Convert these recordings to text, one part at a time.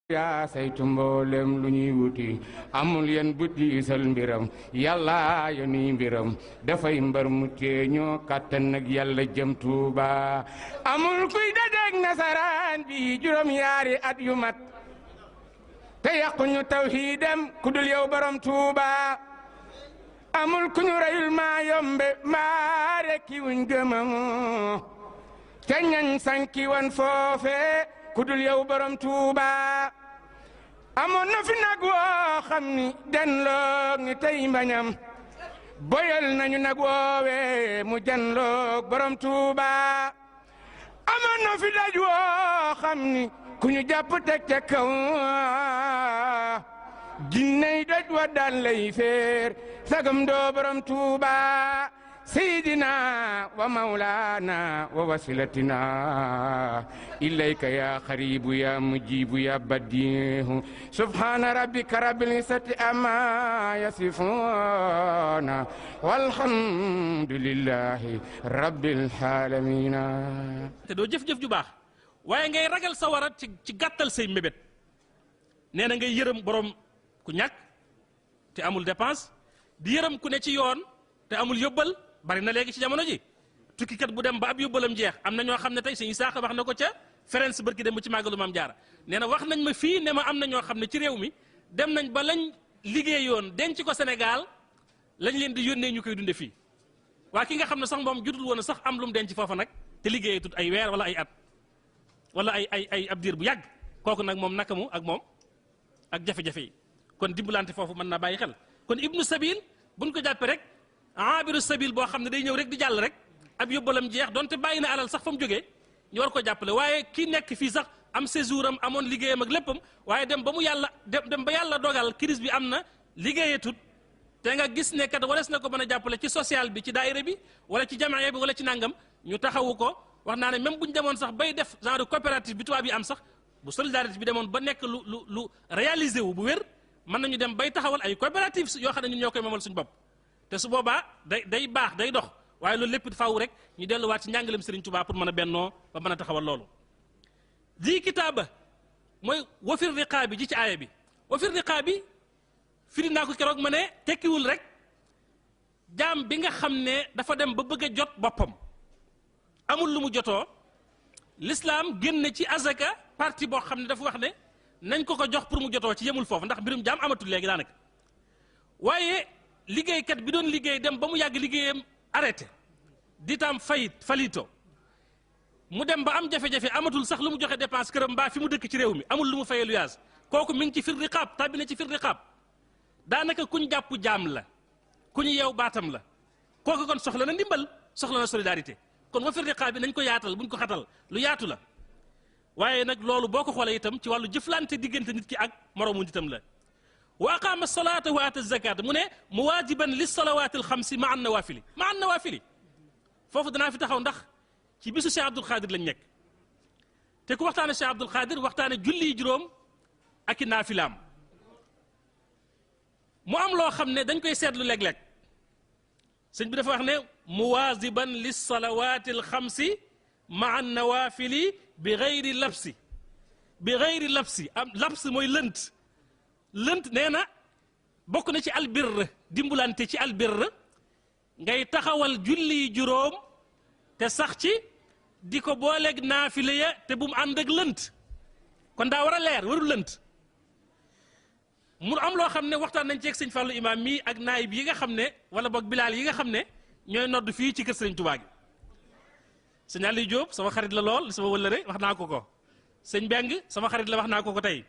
yaa saytu mboolem lu ñuy wuti amul yen bu diisal mbiram yàlla yoni mbiram dafay mbar mu teeñoo kàttan nag yàlla jëm Tuuba amul kuy dajeek nasaraan bi juróom yaari at yu mat te yàquñu tawhiidam ku dul yow borom Tuuba amul ku ñu reyul maa yombe maa rekki wuñ gëmam te ñañ sanki wan foofe ku dul yow borom Tuuba amoon na fi nag woo xam ni janloog ni tey mbañam boyal nañu nag woowe mu janloog borom Tuuba amoon na fi daj woo xam ni ku ñu jàpp teg ca kaw jinney daj wa daan lay feer sagam doo borom Tuuba سيدنا ومولانا ووسيلتنا إليك يا قريب يا مجيب يا بديع سبحان ربك رب العزة عما يصفون والحمد لله رب العالمين te doo jëf-jëf ju baax waaye ngay ragal sa wara ci gàttal say mébét nee na ngay yërëm borom ku ñàkk te amul dépense di yërëm ku ne ci yoon te amul yóbbal bari na léegi ci jamono ji tukkikat bu dem ba ab yóbbalam jeex am na ñoo xam ne tey sëñ Isaaxa wax na ko ca Ferenc barki dem bu ci màggalu Maam Jaara nee na wax nañ ma fii ne ma am na ñoo xam ne ci réew mi dem nañ ba lañ liggéeyoon denc ko Sénégal lañ leen di yónnee ñu koy dunde fii waa ki nga xam ne sax moom jutul woon sax am lu mu denc foofa nag te liggéeyee tut ay weer wala ay at wala ay ab diir bu yàgg kooku nag moom naka mu ak moom ak jafe-jafe yi kon dimbalante foofu mën naa bàyyi xel kon ibnu sabil buñ ko jàppe rek abiru sabil boo xam ne day ñëw rek di jàll rek ab yóbbalam jeex donte bàyyi na alal sax fa mu jógee ñu war ko jàppale waaye kii nekk fii sax am séjour am amoon liggéeyam ak léppam waaye dem ba mu yàlla dem ba yàlla dogal crise bi am na liggéeyatut te nga gis ne kat warees na ko mën a jàppale ci social bi ci daayira bi wala ci jamaaya bi wala ci nangam ñu taxawu ko wax naa ne même bu ñu demoon sax bay def genre coopérative bi tubaab yi am sax bu solidarité bi demoon ba nekk lu réalisé wu bu wér mën nañu dem bay taxawal ay coopérative yoo xam ne ñun ñoo koy moomal suñu bopp te su boobaa day baax day dox waaye loolu lépp faaw rek ñu delluwaat ci njàngaleem Serigne Touba pour mën a bennoo ba mën a taxawal loolu di kitaaba mooy wafir riqaabi ji ci aaya bi wafir riqaabi firi naa ko keroog ma ne tekkiwul rek jaam bi nga xam ne dafa dem ba bëgg a jot boppam amul lu mu jotoo l'islam génne ci azaka parti boo xam ne dafa wax ne nañ ko jox pour mu jotoo ci yemul foofu ndax mbirum jaam amatul léegi daanaka waaye liggéeykat bi doon liggéey dem ba mu yàgg liggéeyam arrêté di tam falito mu dem ba am jafe-jafe amatul sax lu mu joxe dépense këram mbaa fi mu dëkk ci réew mi amul lu mu fayee luyaas kooku mi ngi ci fir riqaab tàbbi na ci fir riqaab daanaka kuñ jàpp jaam la ku ñu yeew baatam la kooku kon soxla na ndimbal soxla na solidarité kon wa fir riqaab bi nañ ko yaatal buñ ko xatal lu yaatu la waaye nag loolu boo ko xoolee itam ci wàllu jëflante diggante nit ki ak moroomu nitam la wa aqaama salaata wa aata zakata mu ne muwaajiban li salawaati alxamsi ma an nawaafili foofu danaa fi taxaw ndax ci bisu Cheikh Abdoul Khadir lañ nekk te ku waxtaane Cheikh Abdoul Khadir waxtaane julli juróom ak i naafilaam mu am loo xam ne dañ koy seetlu léeg-léeg sëñ bi dafa wax ne muwaaziban li salawaati alxamsi ma an nawaafili bi gayri labsi am labs mooy lënt nee na bokk na ci albirr dimbulante ci albirr ngay taxawal julli juróom te sax ci di ko booleeg naafile ya te bu mu ànd ak lënt kon daa war a leer warul lënt mu am loo xam ne waxtaan nañ ci ak sëñ Fallou imam mii ak naayib yi nga xam ne wala boog bilaal yi nga xam ne ñooy nodd fii ci kër sëriñ Touba gi sëñ Aliou Diop sama xarit la lool sama wëllëre wax naa ko sëñ Beng sama xarit la wax naa ko tey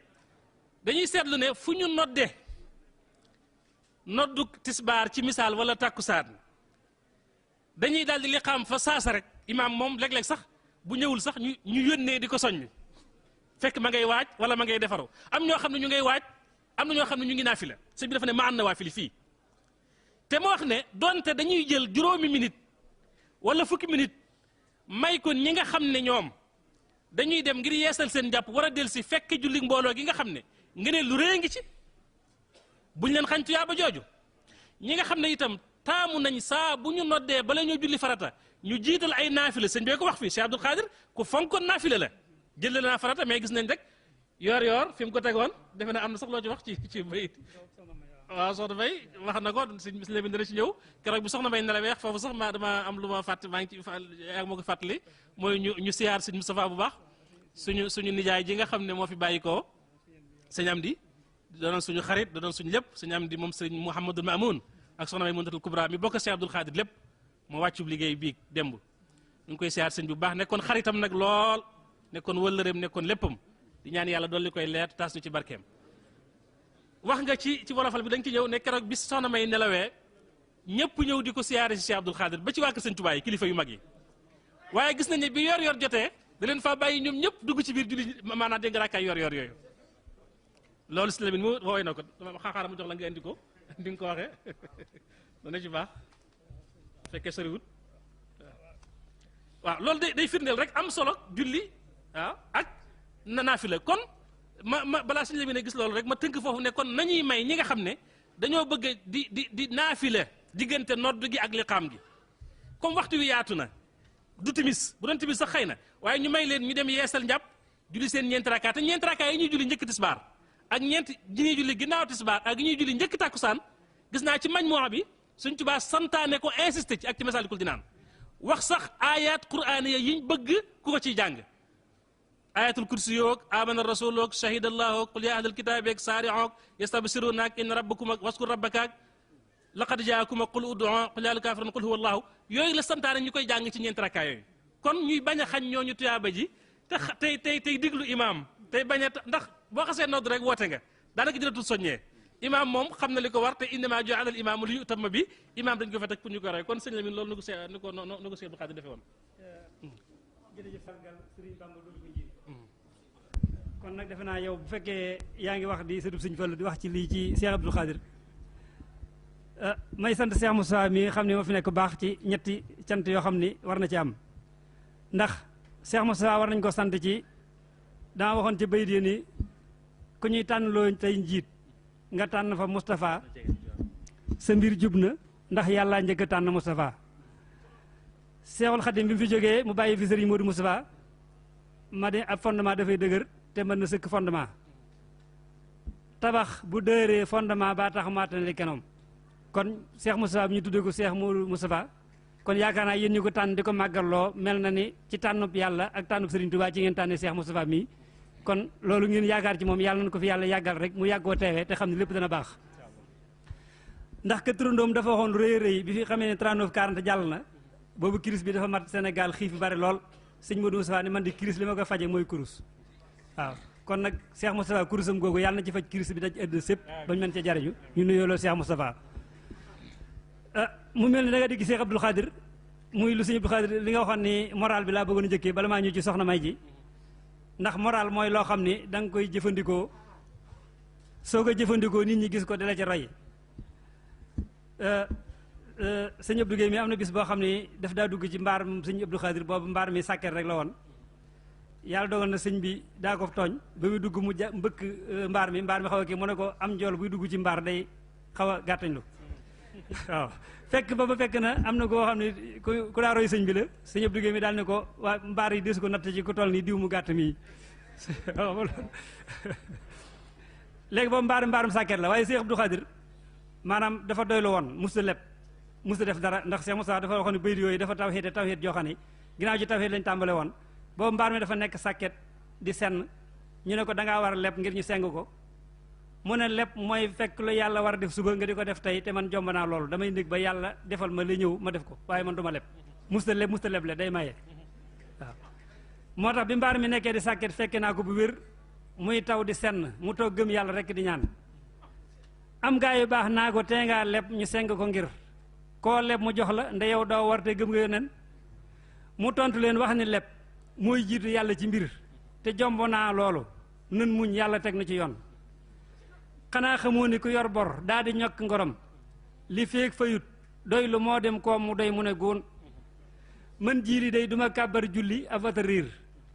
dañuy seetlu ne fu ñu noddu tisbaar ci misaal wala tàkkusaan dañuy daal di liqaam fa saasa rek imaam moom léeg-léeg sax bu ñëwul sax ñu yónnee di ko soññ fekk ma ngay waaj wala ma ngay defaru am ñoo xam ne ñu ngay waaj am na ñoo xam ne ñu ngi naafila sëñ bi dafa ne ma an nawaafili fii te ma wax ne donte dañuy jël juróomi minute wala fukki minute may ko ñi nga xam ne ñoom dañuy dem ngir yeesal seen jàpp war a del si fekk julli mbooloo gi nga xam ne nga ne lu rëy ngi ci buñ leen xañ tuyaaba jooju ñi nga xam ne itam taamu nañ saa bu ñu noddee bala ñoo julli farata ñu jiital ay naafila sëñ bee ko wax fii Cheikh Abdoul Khadir ku fonkoon naafila la jël naa farata mais gis nañ rek yor fi mu ko tegoon defe na am na sax loo ci wax ci bayit waaw soxna May wax na ko sëñ Muslim dana ci ñëw keroog bi soxna May nelawee foofu sax dama am lu ma fàtt maa ngi ci yaa ma ko fàttali mooy ñu siyaar sëñ Moustapha bu baax suñu nijaay ji nga xam ne moo fi bàyyi koo sëñ Amdi doonoon suñu xarit doonoon suñu lépp sëñ Amdi moom sëñ Mouhamadul Mamoun ak soxna May Muntatul Kubra mi bokk Cheikh Abdoul Khadir lépp moo wàccub liggéey bii démb ñu ngi koy siyaar sëñ bu baax nekkoon xaritam nag lool nekkoon wëllëreem nekkoon léppam di ñaan yàlla dolli koy leer taas ñu ci barkeem wax nga ci wolofal bi da nga ci ñëw ne keroog bis soxna May nelawee ñëpp ñëw di ko siyaare si Cheikh Abdoul Khadir ba ci waa kër sëñ Tuubaa yi kilifa yu mag yi waaye gis nañ ne bi yor jotee da leen faa bàyyi ñoom ñëpp dugg ci biir julli maanaam dégg nga raakaay yor yooyu loolu si la mu wooy na ko xaaxaara mu jox la nga indi ko di nga ko waxee dana ci baax fekkee soriwut waaw loolu day firndeel rek am solo julli waaw ak naafila kon ma balaa suñu la bi ne gis loolu rek ma tënk foofu ne kon nañuy may ñi nga xam ne dañoo bëgg di naafila diggante nodd gi ak liqaam gi comme waxtu wi yaatu na du timis bu doon timis sax xëy na waaye ñu may leen ñu dem yeesal njàpp julli seen ñeenti rakkaa te ñeenti rakkaa yi ñuy julli njëkk tisbaar ak ñeenti ji ñuy julli ginnaaw tisbaar ak ñuy julli njëkk tàkkusaan gis naa ci majmuwa bi Sëñ Tuubaa santaane ko insisté ci ak ci Masaalikul Jinaan wax sax ayat quraaniya yiñ bëgg ku ko ciy jàng ayatul kursi yoog amana rasul yoog shahidallahu qul ya ahlal kitaabi ak saari'oog yastabsiruuna ak inna rabbakum ak waskur rabbaka ak laqad jaakum ak qul ud'u qul yaa kaafiruun qul huwa allahu yooyu la santaane ñu koy jàng ci ñeenti rakkaa yooyu kon ñuy bañ a xañ ñooñu tuyaaba ji tey diglu imaam tey bañ a ndax boo xasee nodd rek woote nga daanaka jëlatul soññee imaam moom xam na li ko war te innamaa ju'ila al imaamu li yu'tamma bi imaam dañ ko fa teg pour ñu ko roy kon sëñ Lamin loolu nu ko Sëñ Abdou Khadir defee woon jërëjëf sargal Sëriñ Bamba loolu ko ji kon nag defe naa yow bu fekkee yaa ngi wax di sëtub Sëñ Fallu di wax ci lii ci Cheikh Abdoul Khadir may sant Cheikh Moussa mi xam ne moo fi nekk baax ci ñetti cant yoo xam ni war na ci am ndax Cheikh Moussa war nañ ko sant ci dama waxoon ci bayit yi ni ku ñuy tànn loo tey njiit nga tànn fa Moustapha sa mbir jub na ndax yàllaa njëkk a tànn Moustapha Seexul Xadim bi mu fi jógee mu bàyyi fi Sëriñ Modou Moustapha ma de ab fondement dafay dëgër te mën na sëkk fondement tabax bu dëëree fondement ba tax maatale kenoom kon Cheikh Moustapha bi ñu tuddee ko Cheikh Modou Moustapha kon yaakaar naa yéen ñu ko tànn di ko màggaloo mel na ni ci tànnub yàlla ak tànnub Sëriñ Tuubaa ci ngeen tànnee Cheikh Moustapha mii kon loolu ngeen yaakaar ci moom yàlla na ko fi yàlla yàggal rek mu yàggoo teewee te xam ne lépp dana baax ndax que turandoom dafa waxoon rëy bi fi xamee ne 39 40 jàll na boobu crise bi dafa mat Sénégal xiif bi bari lool sëñ Modou Moustapha ne man di crise li ma ko faje mooy kurus waaw kon nag Cheikh Moustapha kurusam googu yàlla na ci faj crise bi daj ëdd sépp bañ mën cee jariñu ñu nuyoo loolu Cheikh Moustapha mu mel ni da nga dégg Cheikh Abdoul Khadir muy lu sëñ Abdoul Khadir li nga waxoon ni moral bi laa bëggoon a njëkkee bala maa ñëw ci soxna May ji ndax moral mooy loo xam ni da nga koy jëfandikoo soo ko jëfandikoo nit ñi gis ko dala ci roy sëñ Abdou Guèye mi am na bis boo xam ni daf daa dugg ci mbaar sëñ Abdoul Khadir boobu mbaar mi sàkket rek la woon yàlla dogal na sëñ bi daa ko tooñ ba muy dugg mu mbëkk mbaar mi xaw a kii mu ne ko am njool buy dugg ci mbaar day xaw a gàttañlu waaw fekk na am na koo xam ne ku daa roy sëñ bi la sëñ Abdou Guèye mi daal ne ko waa mbaar yi des ko natt ci ku toll nii diw mu gàtt mii léegi boobu mbaarum sàkket la waaye Cheikh Abdou Khadir maanaam dafa doylu woon musta leb musta def dara ndax Cheikh Moussa dafa waxoon ne bayit yooyu dafa tawxiid joo xam ne ginnaaw ci tawxiid lañ tàmbale woon boobu mbaar mi dafa nekk sàkket di senn ñu ne ko dangaa war a leb ngir ñu seng ko mu ne leb mooy fekk lu yàlla war a def suba nga di ko def tey te man jomb naa loolu damay nég ba yàlla defal ma li ñëw ma def ko waaye man du ma leb musta leb le day maye waaw moo tax bi mbaar mi nekkee di sàkket fekke naa ko bu wér muy taw di senn mu toog gëm yàlla rek di ñaan am gaa yu baax naa ko tee ngaa leb ñu seng ko ngir koo leb mu jox la nde yow doo war te gëm nga yonen mu tontu leen wax ni leb mooy jiitu yàlla ci mbir te jomb naa loolu nun muñ yàlla teg na ci yoon xanaa xamoo ni ku yor bor daa di ñokk ngorom li feeg fayut doy lu moo dem koom mu doy mu ne góon man jiili day duma kàbbar julli avata riir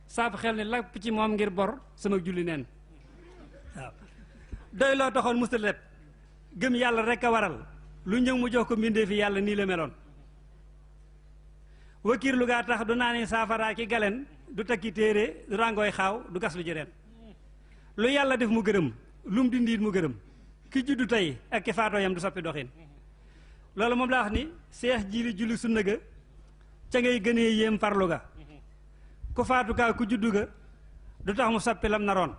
saab xel ni lapp ci moom ngir bor sama julli neen waaw doy loo taxoon musta leb gëm yàlla rek a waral lu ñëw mu jox ko mbindee fi yàlla nii la meloon wakiir lu gaa tax du naa ni saafaraa ki galen du takki téere du ràngooy xaaw du gas lu jëreen lu yàlla def mu gërëm lu mu dindiit mu gërëm ki juddu tey ak ki faatoo yam du soppi doxin loolu moom laa wax ni seex jiili julli sunna ga ca ngay gënee yéem farlu ga ku faatu kaa ku juddu ga du tax mu soppi lam naroon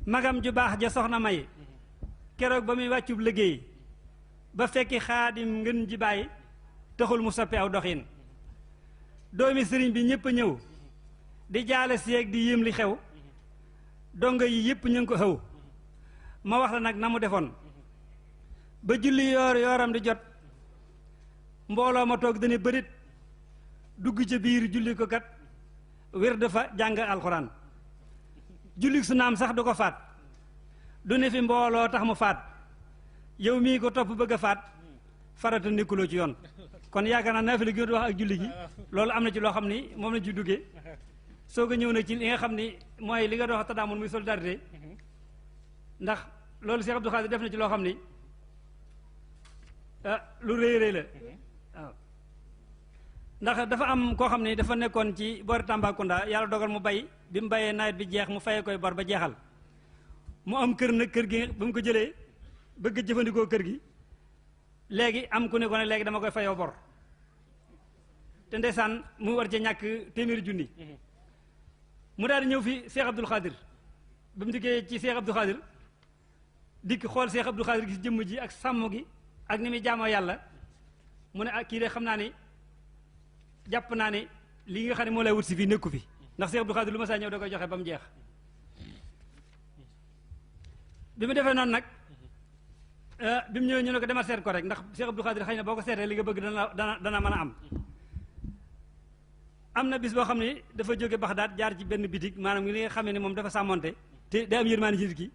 magam ju baax ja soxna may keroog ba muy wàccub liggéey ba fekki xaadim ngën ji bàyyi taxul mu soppi aw doxin doomi sëriñ bi ñépp a ñëw di jaale seeg di yéem li xew dongo yi yépp ñu ngi ko xëw ma wax la nag na mu defoon ba julli yooram di jot mbooloo ma toog dane bërit dugg ca biir julli ko kat wér dafa jàng alxuraan julli su naam sax du ko faat du ne fi mbooloo tax mu faat yow mii ko topp bëgg a faat farata nekkuloo ci yoon kon yaakaar naa naafila gi wax ak julli gi loolu am na ci loo xam ni moom lañ ci duggee soo ko ñëw na ci li nga xam ni mooy li nga doon wax tadaamun muy solidarité ndax loolu Cheikh Abdou Khadir def na ci loo xam ni lu rëy rëy la waaw ndax dafa am koo xam ni dafa nekkoon ci boori Tambacounda yàlla dogal mu bay bi mu bayee nawet bi jeex mu fayee koy bor ba jeexal mu am kër nag kër gi ba mu ko jëlee bëgg a jëfandikoo kër gi léegi am ku ne ko ne léegi dama koy fayoo bor te ndeysaan mu war ca ñàkk téeméeri junni mu daal di ñëw fi Cheikh Abdou Khadir ba mu dikkee ci Cheikh Abdou Khadir dikk xool Cheikh Abdou Khadir gis jëmm ji ak sàmm gi ak ni muy jaamoo yàlla mu ne ak kii de xam naa ni jàpp naa ne li nga xam ne moo lay wut si fii nekku fi ndax Cheikh Abdou Khadir lu ma saa ñëw da koy joxe ba mu jeex bi mu defee noonu nag bi mu ñëwee ñu ne ko demal seet ko rek ndax Cheikh Abdou Khadir xëy na boo ko seetee li nga bëgg dana mën a am na bis boo xam ne dafa jóge Baxdaad jaar ci benn bitig maanaam li nga xam ne moom dafa sàmmonte te day am yërmaane ci nit ki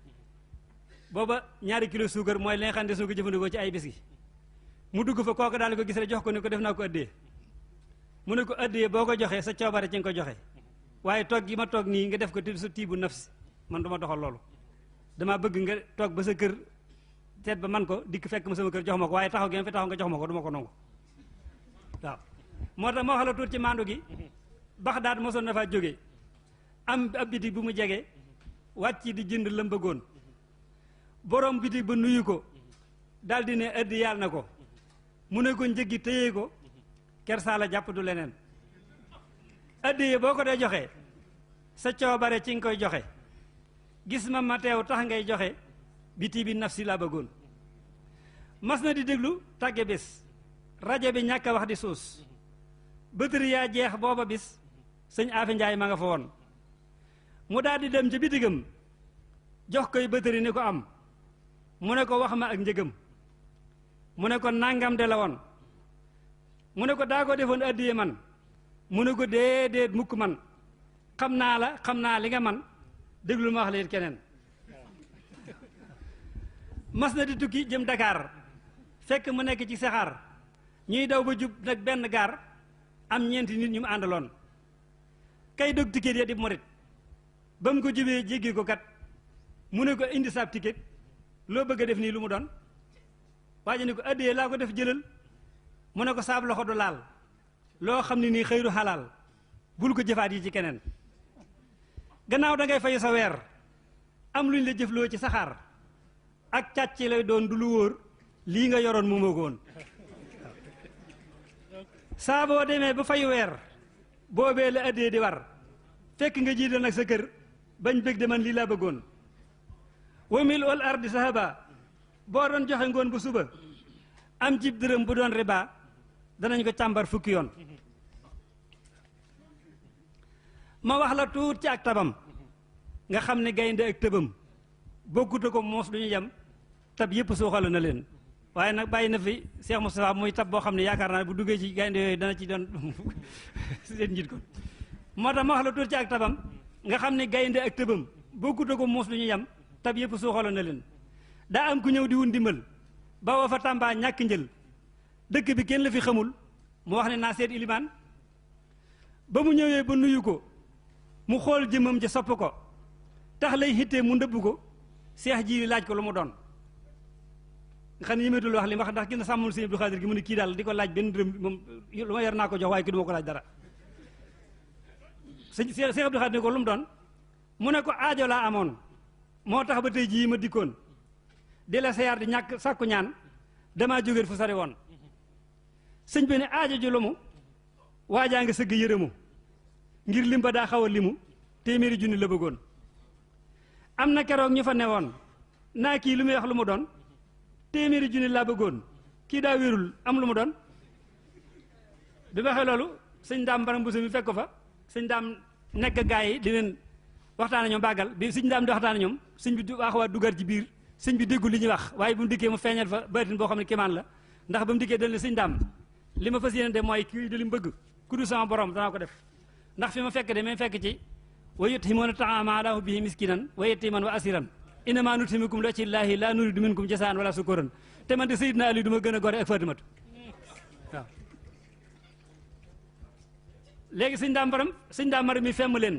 booba 2 kilo suukar mooy li nga xam ne des na ko jëfandikoo ci ay bis gi mu dugg fa kooku daal di ko gis rek jox ko ne ko def naa ko addee mu ne ko addee boo ko joxee sa coobare ci nga ko joxe waaye toog gi ma toog nii nga def ko te sa tiibu nafs man du ma doxal loolu damaa bëgg nga toog ba sa kër teet ba man ko dikk fekk ma sama kër jox ma ko waaye taxaw gi ma fi taxaw nga jox ma ko du ma ko nangu waaw moo tax moo wax la tuut ci maandu gi Baxdaad mosoon na faa jógee am ab bitig bu mu jege wàcc di jënd lam bëggoon borom bitig ba nuyu ko daal di ne addi yàlla na ko mu ne ko njëggi téye ko kersaa la jàpp du leneen addi boo ko dee joxe sa coobare ci nga koy joxe gis ma teew tax ngay joxe biti bi nafsi laa bëggoon mas na di déglu tàgge bés rajo bi ñàkk a wax di suus bëtëri yaa jeex booba bis sëñ Afi Njaay ma nga fa woon mu daal di dem ca bitigam jox koy bëtëri ni ko am mu ne ko wax ma ak njëgam mu ne ko nangam de la woon mu ne ko daa ko defoon addiye man mu ne ko déedéet mukk man xam naa la xam naa li nga man déglu ma wax leen keneen mas na di tukki jëm Dakar fekk mu nekk ci saxaar ñuy daw ba jub nag benn gaar am 4 nit ñu mu àndaloon kay dog ticket ya di morit ba mu ko jubee jéggi ko kat mu ne ko indi saab ticket loo bëgg a def nii lu mu doon waa ji ne ko addiyee laa ko def jëlal mu ne ko saab loxo du laal loo xam ne nii xëyru xalaal bul ko jëfaat yi ci keneen gannaaw da ngay fay sa weer am luñ la jëfloo ci saxaar ak càcc lay doon du lu wóor lii nga yoroon moomoo ko woon saa boo demee ba fay weer boobee la addee di war fekk nga jiital nag sa kër bañ bëgg de man lii laa bëggoon wamil ol ardi sahaba boo doon joxe ngoon bu suba am jib dërëm bu doon riba danañ ko càmbar fukki yoon ma wax la tuut ci ak tabam nga xam ne gaynde ak tëbam bokkute ko moos duñu yem tab yëpp suuxala na leen waaye nag bàyyi na fi Cheikh Moustapha muy tab boo xam ne yaakaar naa bu duggee ci gaynde yooyu dana ci doon seen njiit ko moo tax ma wax la tuut ci ak tabam nga xam ne gaynde ak tëbam bokkute ko moos duñu yem tab yëpp suuxala na leen daa am ku ñëw di wun ndimbal ba woo fa Tamba ñàkk njël dëkk bi kenn la fi xamul mu wax ne naa seet ilimaan ba mu ñëwee ba nuyu ko mu xool jëmmam ci sopp ko tax lay xittee mu ndëbb ko seex ji laaj ko lu mu doon nga xam ne ñemeetul wax li wax ndax gis na sàmmul sëñ Abdou Khadir gi mu ne kii daal di ko laaj benn dërëm moom lu ma yor naa ko jox waaye kii du ma ko laaj dara sëñ Cheikh Abdou Khadir ne ko lu mu doon mu ne ko aajo laa amoon moo tax ba tey jii ma dikkoon di la seyaar di ñàkk sàkku ñaan damaa jógee fu sori woon sëñ bi ne aajo ju lu mu waajaa nga sëgg yërëmu ngir lim ba daa xaw a limu téeméeri junni la bëggoon am na keroog ñu fa newoon naa kii lu muy wax lu mu doon téeméeri junni laa bëggoon kii daa wérul am lu mu doon bi waxee loolu sëñ daam baram buso mi fekk ko fa sëñ daam nekk gaa yi di leen waxtaan ñoom bàggal bi sëñ daam di waxtaan ñoom sëñ bi waaxuwaat dugar ci biir sëñ bi déggul li ñuy wax waaye bu mu dikkee mu feeñal fa baatin boo xam ne kéemaan la ndax ba mu dikkee dañ ne sëñ daam li ma fas yéene de mooy kii de li mu bëgg ku du sama borom danaa ko def ndax fi ma fekk de même fekk ci wa yut'imuna ta'ama ala hubbihi miskinan wa yatiman wa asiran innama nut'imukum li wajhillahi la nuridu minkum jazaan wala sukuran te man de Seydina Ali du ma gën a gore ak Fatimatu waaw léegi sëñ daam mara mi femm leen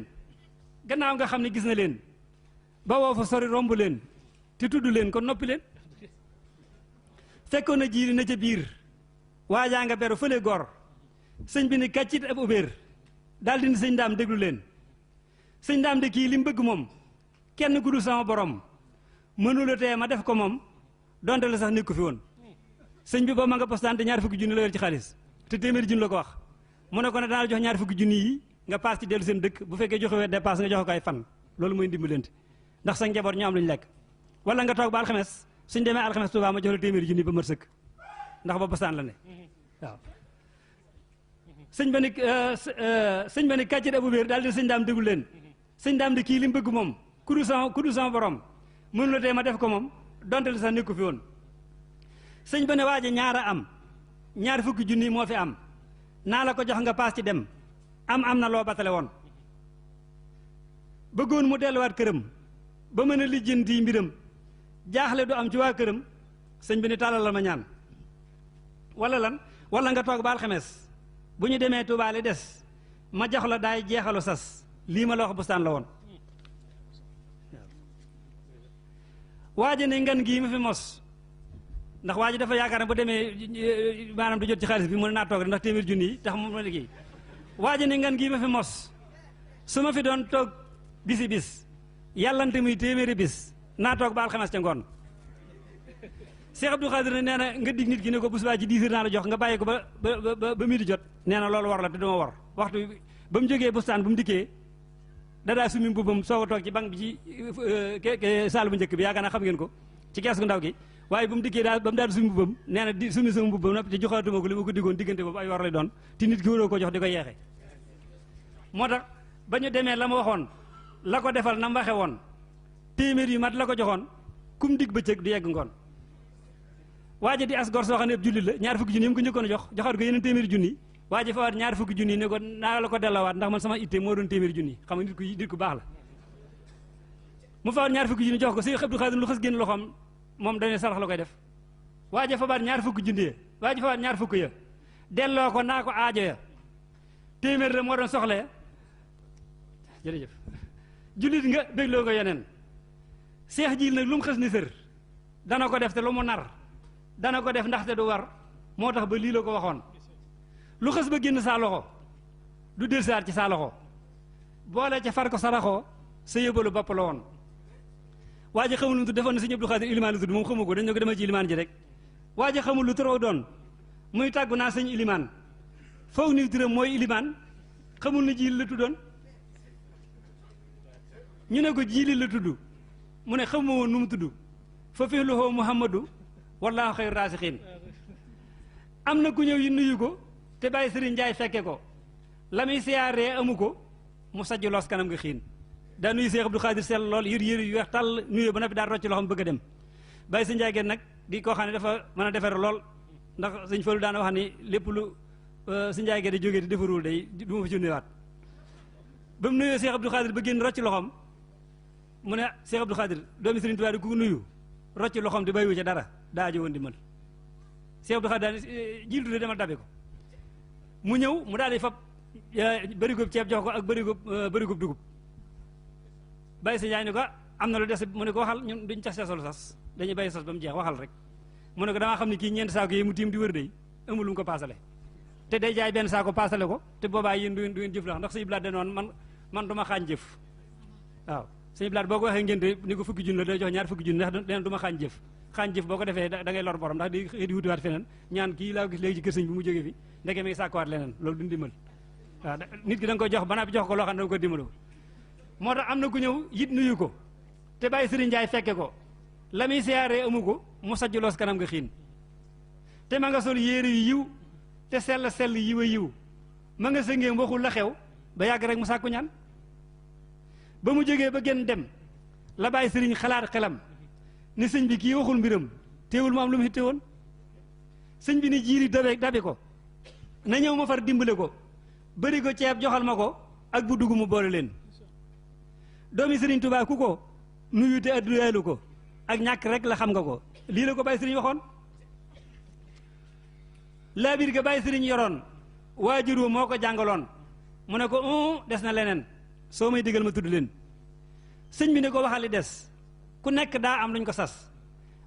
gannaaw nga xam ne gis na leen ba woo fa sori romb leen te tudd leen kon noppi leen fekkoon na jiiri na ca biir waajaa nga beru fële gor sëñ bi ni kàccit ab ubéer daal di ni sëñ daam déglu leen sëñ daam de kii li mu bëgg moom kenn ku dul sama borom mënula tee ma def ko moom donte la sax nekku fi woon sëñ bi boobu ma nga postaan te ñaar fukki junni la yor ci xaalis te téeméeri junni la ko wax mu ne ko ne danaa la jox ñaar fukki junni yi nga paas ci dellu seen dëkk bu fekkee joxe wee dépasse nga joxe ko ay fan loolu mooy ndimbalante ndax sa njaboot ñu am lu ñu lekk wala nga toog ba alxames suñ demee alxames Tuubaa ma jox la téeméeri junni ba mat sëkk ndax ba postaan la ne waaw sëñ ba ni kàccit abu béer daal di sëñ daam déglu leen sëñ daam di kii li mu bëgg moom ku du sama borom mënu la tee ma def ko moom donte la sax nekku fi woon sëñ ba ne waaje ñaara am ñaar fukki junni moo fi am naa la ko jox nga paas ci dem am na loo batale woon bëggoon mu delluwaat këram ba mën a lijjanti mbiram jaaxle du am ci waa këram sëñ bi ni tàllal ma ñaan wala lan wala nga toog ba alxames bu ñu demee Tuubaa li des ma jox la daay jeexalu sas lii ma la wax bustaan la woon waaji ne ngan gii ma fi mos ndax waa ji dafa yaakaar ne bu demee maanaam du jot ci xaalis bi mu ne naa toog ndax téeméer junni yi tax mu ma liggéey waa ji ne ngan gii ma fi mos su ma fi doon toog bisi bis yàllante muy téeméeri bis naa toog ba alxames ca ngoon Cheikh Abdou Khadir ne nee na nga dig nit ki ne ko bu subaa ci 10 heures naa la jox nga bàyyi ko ba midi jot nee na loolu war la te duma war waxtu ba mu jógee bustaan bu mu dikkee dadaa sumi mbubbam soo ko toog ci banque bi ci saal bu njëkk bi yaakaar naa xam ngeen ko ci kees gu ndaw gi waaye bu mu dikkee daal ba mu daal sumi mbubbam nee na di sumi sama mbubbam noppi te joxaatuma ko li ma ko diggoon diggante boobu ay war lay doon te nit ki waroo ko jox di ko yeexe moo tax ba ñu demee la ma waxoon la ko defal na mu waxe woon téeméer yu mat la ko joxoon kum dig bëccëg du yegg ngoon waaje di as gor soo xam ne ab jullit la ñaar fukki junni yi mu ko njëkkoon a jox joxaat ko yeneen téeméeri junni waaje fa waat ñaar fukki junni ne ko naa la ko delloowaat ndax man sama itte moo doon téeméeri junni xam nga nit ku baax la mu fa waat ñaar fukki junni jox ko Seex Abdou Khadir lu xas génn loxoom moom dañuy sarax la koy def waaje fa waat ñaar fukki junni ya waaje fa waat ñaar fukki ya delloo ko naa ko aajo ya téeméer la moo doon soxla ya jërëjëf jullit nga bégloo nga yeneen seex jiil nag lu mu xas ni sër dana ko def te lu mu nar dana ko def ndaxte du war moo tax ba lii la ko waxoon lu xës ba génn saa loxo du dellusiwaat ci saa loxo boole ca far ko saraxoo sa yóbbalu bopp la woon waa ji xamul lu mu tudd defoon na sëñ Abdou Khadir ilimaan lu tudd moom xamu ko dañ ne ko demal ci ilimaan ji rek waa ji xamul lu tëroo doon muy tàggu naa sëñ ilimaan faw ni turam mooy ilimaan xamul na jiil la tuddoon ñu ne ko jiili la tudd mu ne xamuma woon nu mu tudd fa fi'luhu Muhammadu wallaahu xayru raasixiin am na ku ñëw yi nuyu ko te bàyyi Sëriñ Njaay fekke ko la muy siyaaree amu ko mu sajj loos kanam nga xiin daa nuyu Seex Abdou Khadir sell lool yër yu weex tàll nuyu ba noppi daal rocc loxoom bëgg a dem bàyyi Sëriñ Njaay gen nag di koo xam ne dafa mën a defar lool ndax sëñ Fallu daana wax ni lépp lu Sëriñ Njaay gen di jógee di defarul day du ma fa ci nuyuwaat ba mu nuyoo Seex Abdou Khadir ba génn rocc loxoom mu ne Seex Abdou Khadir doomi Sëriñ Tuubaa di ku nuyu rocc loxoom di bàyyiwu ca dara daa ajo woon di mën Seex Abdou Khadir daal jiil tudde demal dabe ko mu ñëw mu daal di fab bërigoob ceeb jox ko ak bërigoob dugub bàyyi Sëriñ Njaay ni ko am na lu des mu ne ko waxal ñun duñ caseesolu sas dañuy bàyyi sas ba mu jeex waxal rek mu ne ko damaa xam ne kii ñeenti saako yi mu tiim di wër day amul lu mu ko paasale te day jaay benn saako paasale ko te boobaa yéen du ngeen jëf la ndax sa iblaat danoon man du ma xaañ jëf waaw sëñ Blaat boo ko waxee ngénte ni ko fukki junni la day jox ñaar fukki junni ndax leen du ma xaañ jëf xaañ jëf boo ko defee da ngay lor borom ndax di xëy di wutiwaat feneen ñaan kii laa gis léegi ci kër sëñ bi mu jógee fi ndeke mi ngi sàkkuwaat leneen loolu duñ dimbal waaw nit ki da nga koy jox ba naa jox ko loo xam ne da nga ko dimbaloo moo tax am na ku ñëw yit nuyu ko te bàyyi Sëriñ Njaay fekke ko la muy siyaaree amu ko mu sajjuloos kanam nga xiin te ma nga sol yéere yu yiw te sell yiw a yiw ma nga sëngee waxul la xew ba yàgg rek mu sàkku ñaan ba mu jógee ba gën dem la bàyyi sëriñ xalaat xelam ni sëñ bi kii waxul mbiram teewul mu am lu mu hitte woon sëñ bi ni jiiri dabi ko na ñëw ma far dimbale ko bëri ko ceeb joxal ma ko ak bu dugg mu boole leen doomi sëriñ Tuubaa ku ko nuyu te adduyalu ko ak ñàkk rek la xam nga ko lii la ko bàyyi sëriñ waxoon laabir ga bàyyi sëriñ yoroon waajur moo ko jàngaloon mu ne ko des na leneen soo may digal ma tudd leen sëñ bi ne ko waxali des ku nekk daa am luñ ko sas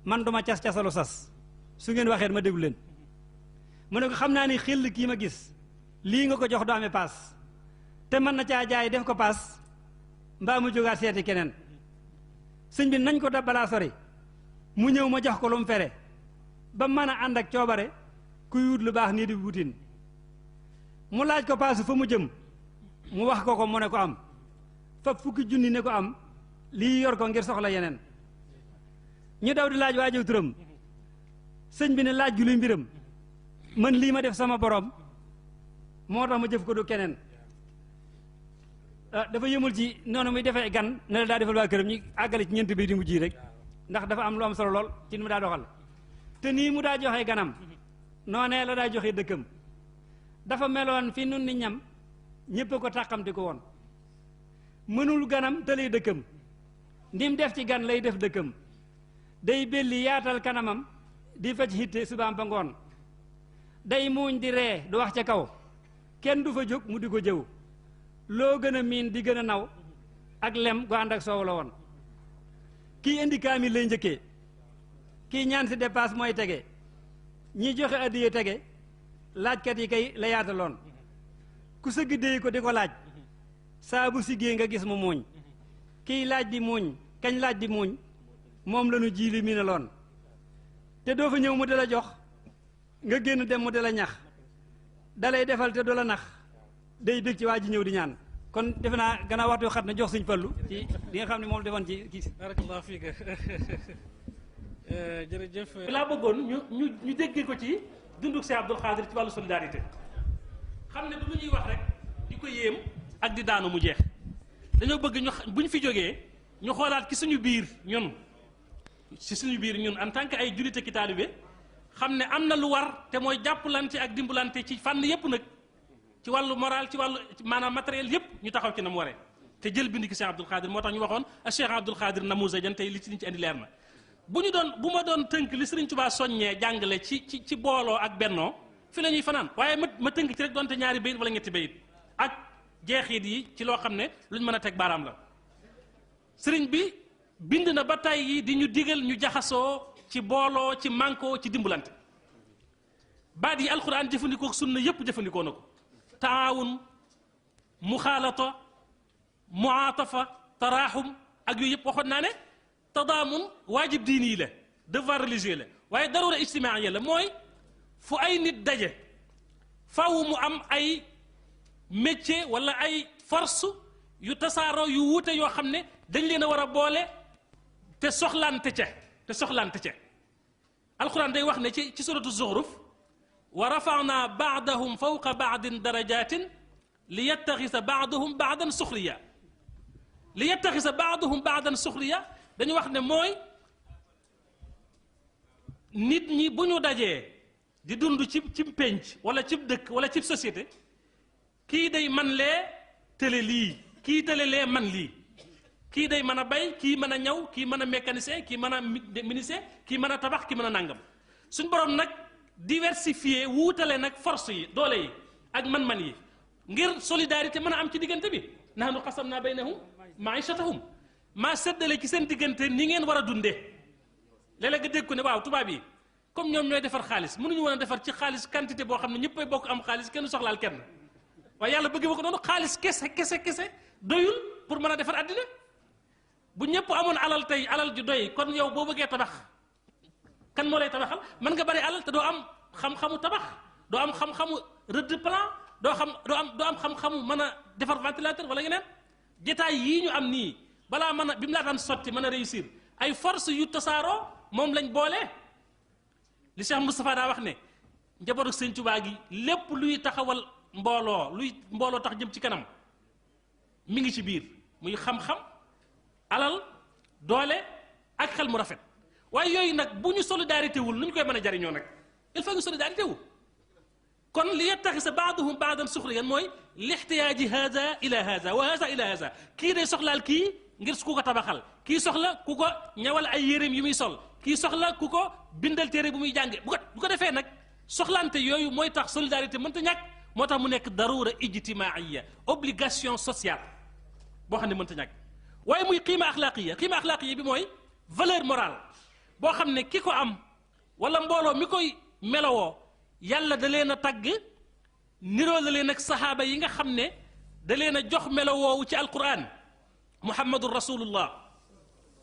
man duma cas-casalu sas su ngeen waxee ma déglu leen mu ne ko xam naa ni xel kii ma gis lii nga ko jox du amee paas te mën na caa jaay def ko paas mbaa mu jógaat seeti keneen sëñ bi nañ ko da balaa sori mu ñëw ma jox ko lu mu fere ba mën a ànd ak coobare kuy wut lu baax nii di wutin mu laaj ko paasu fa mu jëm mu wax ko mu ne ko am fa fukki junni ne ko am lii yor ko ngir soxla yeneen ñu daw di laaj waajow turam sëñ bi ne laaj gi luy mbiram man lii ma def sama borom moo tax ma jëf ko du keneen dafa yëmul ci noonu muy defee gan ne la daa defal waa këram ñi àggale ci ñeenti bi di mu ji rek ndax dafa am lu am solo lool ci ni mu daa doxal te nii mu daa joxee ganam noonee la daa joxee dëkkam dafa meloon fi nun ni ñam ñépp a ko tàqamti ko woon mënul ganam te lay dëkkam ndim def ci gan lay def dëkkam day belli yaatal kanamam di faj hitte subaam ba ngoon day muuñ di ree du wax ca kaw kenn du fa jóg mu di ko jëw loo gën a miin di gën a naw ak lem gu ànd ak soow la woon kii indi kaamil lay njëkkee kii ñaan si dépasse mooy tege ñi joxe addiye tege laajkat yi kay la yaataloon ku sëgg déy ko di ko laaj saa bu siggee nga gis mu muuñ kiy laaj di muuñ kañ laaj di muuñ moom la ñu jiili mi ne loon te doo fa ñëw mu di la jox nga génn dem mu di la ñax dalay defal te du la nax day bég ci waa ji ñëw di ñaan kon defe naa gannaaw waxtu xat na jox Sëñ Fallu ci li nga xam ne moom defoon ci kii barakallahu fiik jërëjëf laa bëggoon ñu déggee ko ci dunduk Cheikh Abdoul Khadir ci wàllu solidarité xam ne du lu ñuy wax rek di ko yéem ak di daanu mu jeex dañoo bëgg ñu bu ñu fi jógee ñu xoolaat ci suñu biir ñun en tant que ay jullite ki taalibe xam ne am na lu war te mooy jàppalante ak dimbalante ci fànn yépp nag ci wàllu moral ci wàllu maanaam matériel yépp ñu taxaw ci na mu waree te jël bind ki Cheikh Abdoul Khadir moo tax ñu waxoon a Cheikh Abdoul Khadir namuuzajan tey li ci indi leer na bu ma doon tënk li Sëriñ Tuubaa soññee jàngale ci booloo ak bennoo fi la ñuy fanaan waaye ma tënk ci rek doonte ñaari bayit wala ñetti bayit ak jeexit yi ci loo xam ne luñ mën a teg baaraam la sëriñ bi bind na ba tey yi di ñu digal ñu jaxasoo ci booloo ci mànkoo ci dimbalante baat yi alxuraan jëfandikoo sunna yépp jëfandikoo na ko taawun muxaalata muaatafa taraaxum ak yooyu yëpp waxoon naa ne tadaamun waajib diini yi la devoir religieux la waaye darura ijtimaaiya la mooy fu ay nit daje faw mu am ay métier wala ay force yu tasaaroo yu wuute yoo xam ne dañ leen a war a boole te soxlaante ca alquran day wax ne ci suratu zuxruf wa rafaana baadahum fawqa baadin darajatin li yattaxisa baaduhum baadan suxriya dañu wax ne mooy nit ñi bu ñu dajee di dund ci pénc wala ci dëkk wala ci société kii day man lee tële lii kii tële lee man lii kii day mën a bay kii mën a ñaw kii mën a mécanicien kii mën a menuisier kii mën a tabax kii mën a nàngam suñ borom nag diversifier wuutale nag force yi doole yi ak man-man yi ngir solidarité mën a am ci diggante bi nahnu qasamna baynahum maichatahum maa séddale ci seen diggante ni ngeen war a dundee léeg-léeg nga dégg ko ne waaw tubaab yi comme ñoom ñooy defar xaalis mënuñu woon a defar ci xaalis quantité boo xam ne ñëppay bokk am xaalis kenn soxlaal kenn waaye yàlla bëggee ba ko noonu xaalis kese doyul pour mën a defar àddina bu ñëpp amoon alal tey alal ju doy kon yow boo bëggee tabax kan moo lay tabaxal mën nga bari alal te doo am xam-xamu tabax doo am xam-xamu rëdd plan doo am xam-xamu mën a defar ventilateur wala yeneen détail yii ñu am nii balaa mën a bi mu laa daan sotti mën a réussir ay force yu tasaaroo moom lañ boole li Cheikh Moustapha daa wax ne njabootu Sëñ Tuubaa gi lépp luy taxawal mbooloo tax jëm ci kanam mi ngi ci biir muy xam-xam alal doole ak xel mu rafet waaye yooyu nag bu ñu solidarité wul nu ñu koy mën a jariñoo nag il faut ñu solidarité wu kon li yettaxisa baaduhum baadan suxriyan mooy lixtiyaaji haza ila haza wa haza ila haza kii day soxlaal kii ngir ku ko tabaxal kii soxla ku ko ñawal ay yéreem yu muy sol kii soxla ku ko bindal téere bu muy jànge bu ko defee nag soxlante yooyu mooy tax solidarité mënta ñàkk moo tax mu nekk darura ijtimaaiya obligation sociale boo xam ne mënta ñàkk waaye muy qiima axlaaqiya bi mooy valeur morale boo xam ne ki ko am wala mbooloo mi koy melowoo yàlla da leen a tagg niroo la leen ak saxaaba yi nga xam ne da leen a jox melowoowu ci alquran muhammadun rasulullah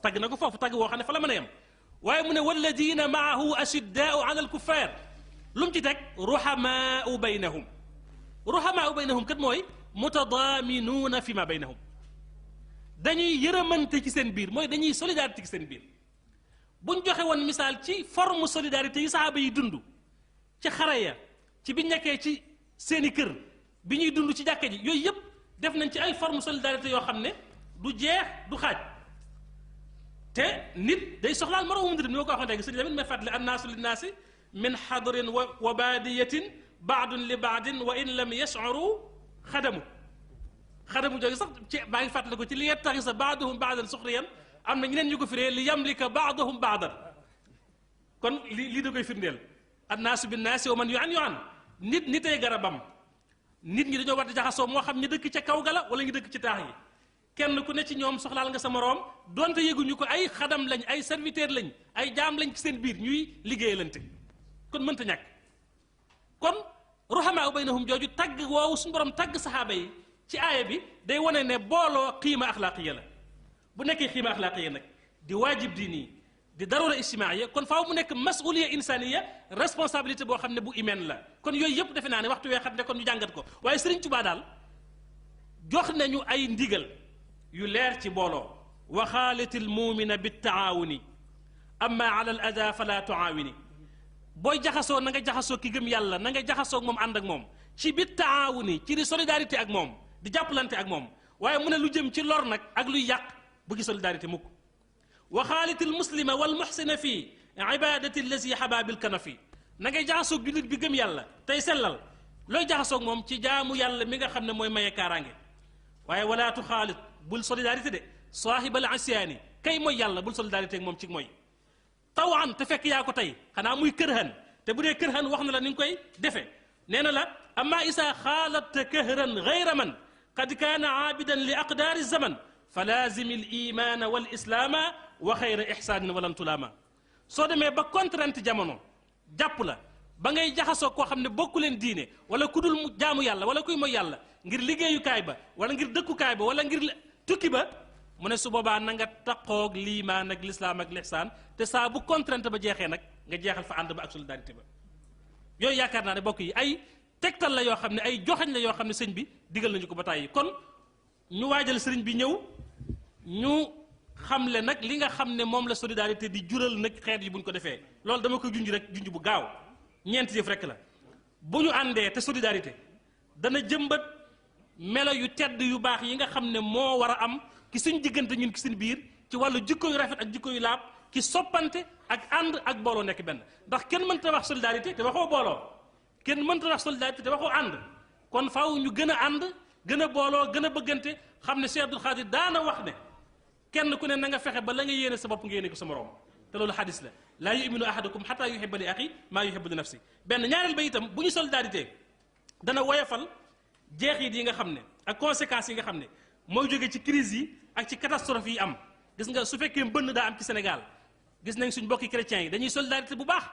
tagg na ko foofu tagg woo xam ne fa la mën a yem waaye mu ne walladina maahu ashiddaau ala alkuffar lu mu ci teg ruhamaau baynahum kat mooy mutadaaminuuna fi ma baynahum dañuy yërëmante ci seen biir mooy dañuy solidarité ci seen biir buñ joxe woon misaal ci forme solidarité yi saxaaba yi dund ci xare ya ci bi nekkee ci seeni kër bi ñuy dund ci jàkka ji yooyu yëpp def nañ ci ay forme solidarité yoo xam ne du jeex du xaaj te nit day soxlaal moroomum nit ni ma ko waxoon léegi sëñ Lamin may fàttali annaasu linnaasi min xadrin wa baadiyatin baadun li baadin wa in lam yashuru xadamu jooju sax ci baa ngi fàttali ko ci li yettaxisa baaduhum baadan suxriyan am na ñeneen ñu ko firee li yamlika baaduhum baadan kon lii da koy firndeel annaasu binnaasi wa man yu an nitay garabam nit ñi dañoo war di jaxasoo moo xam ñu dëkk ca kaw gala wala ñu dëkk ci taax yi kenn ku ne ci ñoom soxlaal nga sa moroom donte yëguñu ko ay xadam lañ ay serviteur lañ ay jaam lañ ci seen biir ñuy liggéeyalante kon mënta ñàkk kon ruhamaa baynahum jooju tagg woowu suñu borom tagg saxaaba yi ci aaya bi day wane ne booloo qiima axlaaqiya la bu nekkee qiima axlaaqiya nag di waajib diini di darura ijtimaaiya kon faaw mu nekk masuliya insaniya responsabilité boo xam ne bu humaine la kon yooyu yëpp defe naa ne waxtu wee xam ne kon ñu jàngat ko waaye Sëriñ Tuubaa daal jox nañu ay ndigal yu leer ci booloo wa xaalitil muumina bittaawuni amma ala al ada fala tuaawini booy jaxasoo na nga jaxasoo ki gëm yàlla na nga jaxasoo ak moom ànd ak moom ci bittaawuni ci di solidarité ak moom di jàppalante ak moom waaye mu ne lu jëm ci lor nag ak luy yàq bu gi solidarité mukk wa xaalitil muslima wal muxsina fii ibadati allazi xabaabil kanafi na ngay jaxasoog jullit bi gëm yàlla tey sellal looy jaxasoog moom ci jaamu yàlla mi nga xam ne mooy maye kaaraange waaye wala tu xaalit bul solidarité de saahibal asyaani kay mooy yàlla bul solidarité ak moom ci mooy tawan te fekk yaa ko tey xanaa muy kërhan te bu dee kërhan wax na la ni nga koy defe nee na la amma isa xaalatta këhran gayra man qad kaana aabidan li aqdaari zaman fa laazimi l imaana wal islaama wa xayra ixsaanin walan tulaama soo demee ba contrainte jamono jàpp la ba ngay jaxasoo koo xam ne bokku leen diine wala ku dul jaamu yàlla wala kuy mooy yàlla ngir liggéeyukaay ba wala ngir dëkkukaay ba wala ngir tukki ba mu ne su boobaa na nga taqoog liimaan ak lislaam ak lixsaan te saa bu contrainte ba jeexee nag nga jeexal fa ànd ba ak solidarité ba yooyu yaakaar naa ne bokk yi ay tegtal la yoo xam ne ay joxañ la yoo xam ne sëñ bi digal nañu ko ba tàyyi kon ñu waajal sëriñ bi ñëw ñu xamle nag li nga xam ne moom la solidarité di jural nag xeet yi bu ñu ko defee loolu dama ko junj rek junj bu gaaw ñeent yëf rek la bu ñu àndee te solidarité dana jëmbat melo yu tedd yu baax yi nga xam ne moo war a am ki suñ diggante ñun ki suñ biir ci wàllu jikko yu rafet ak jikko yu laab ki soppante ak ànd ak booloo nekk benn ndax kenn mënta wax solidarité te waxoo booloo kenn mënta wax solidarité te waxoo ànd kon faaw ñu gën a ànd gën a booloo gën a bëggante xam ne Cheikh Abdoul Khadir daana wax ne kenn ku ne na nga fexe ba la nga yéene sa bopp nga yéene ko sa morom te loolu xadis la laa yuminu ahadukum xataa yuhibba li axi maa yuhibbu li nafsi benn ñaareel ba itam bu ñu solidarité dana woyofal jeexit yi nga xam ne ak conséquences yi nga xam ne mooy jóge ci crise yi ak ci catastrophe yi am gis nga su fekkee mbënn daa am ci Sénégal gis nañ suñ mbokki chrétiens yi dañuy solidarité bu baax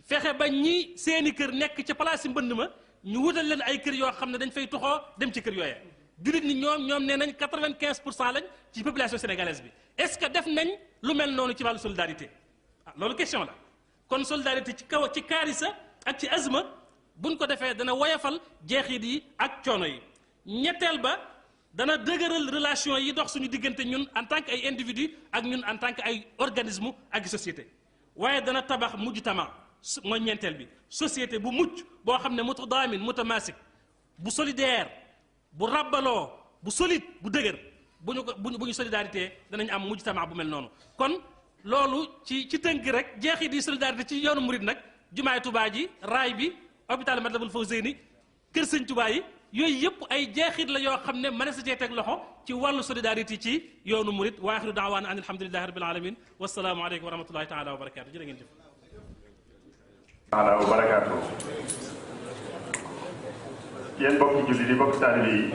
fexe ba ñi seeni kër nekk ca place yi mbënd ma ñu wutal leen ay kër yoo xam ne dañ fay toxoo dem ci kër yooya jullit ni ñoom nee nañ 95% lañ ci population sénégalaise bi est-ce que def nañ lu mel noonu ci wàllu solidarité loolu question la kon solidarité ci kaw ci kaarisa ak ci azma buñ ko defee dana woyafal jeexit yi ak coono yi ñetteel ba dana dëgëral relation yi dox suñu diggante ñun en tant que ay individu ak ñun en tant que ay organisme ak société waaye dana tabax mujtama mooy ñeenteel bi société bu mucc boo xam ne mutadaamin mutamasik bu solidaire bu rabbaloo bu solide bu dëgër bu ñu solidarité danañ am mujtama bu mel noonu kon loolu ci tënk rek jeexit yi solidarité ci yoonu murid nag jumaay Tuubaa ji raay bi hôpital Matlaboul Fawzeyni kër sëñ Tuubaa yi yooyu yëpp ay jeexit la yoo xam ne mënees na cee teg loxo ci wàllu solidarité ci yoonu murid wa axiru daawaana an alhamdulillahi rabbil alamin wasalaamu aleykum wa rahmatullahi taala wa barakaatu jërë ngeen jëf taala wa barakaatu yéen bokki julli di bokki taalibe yi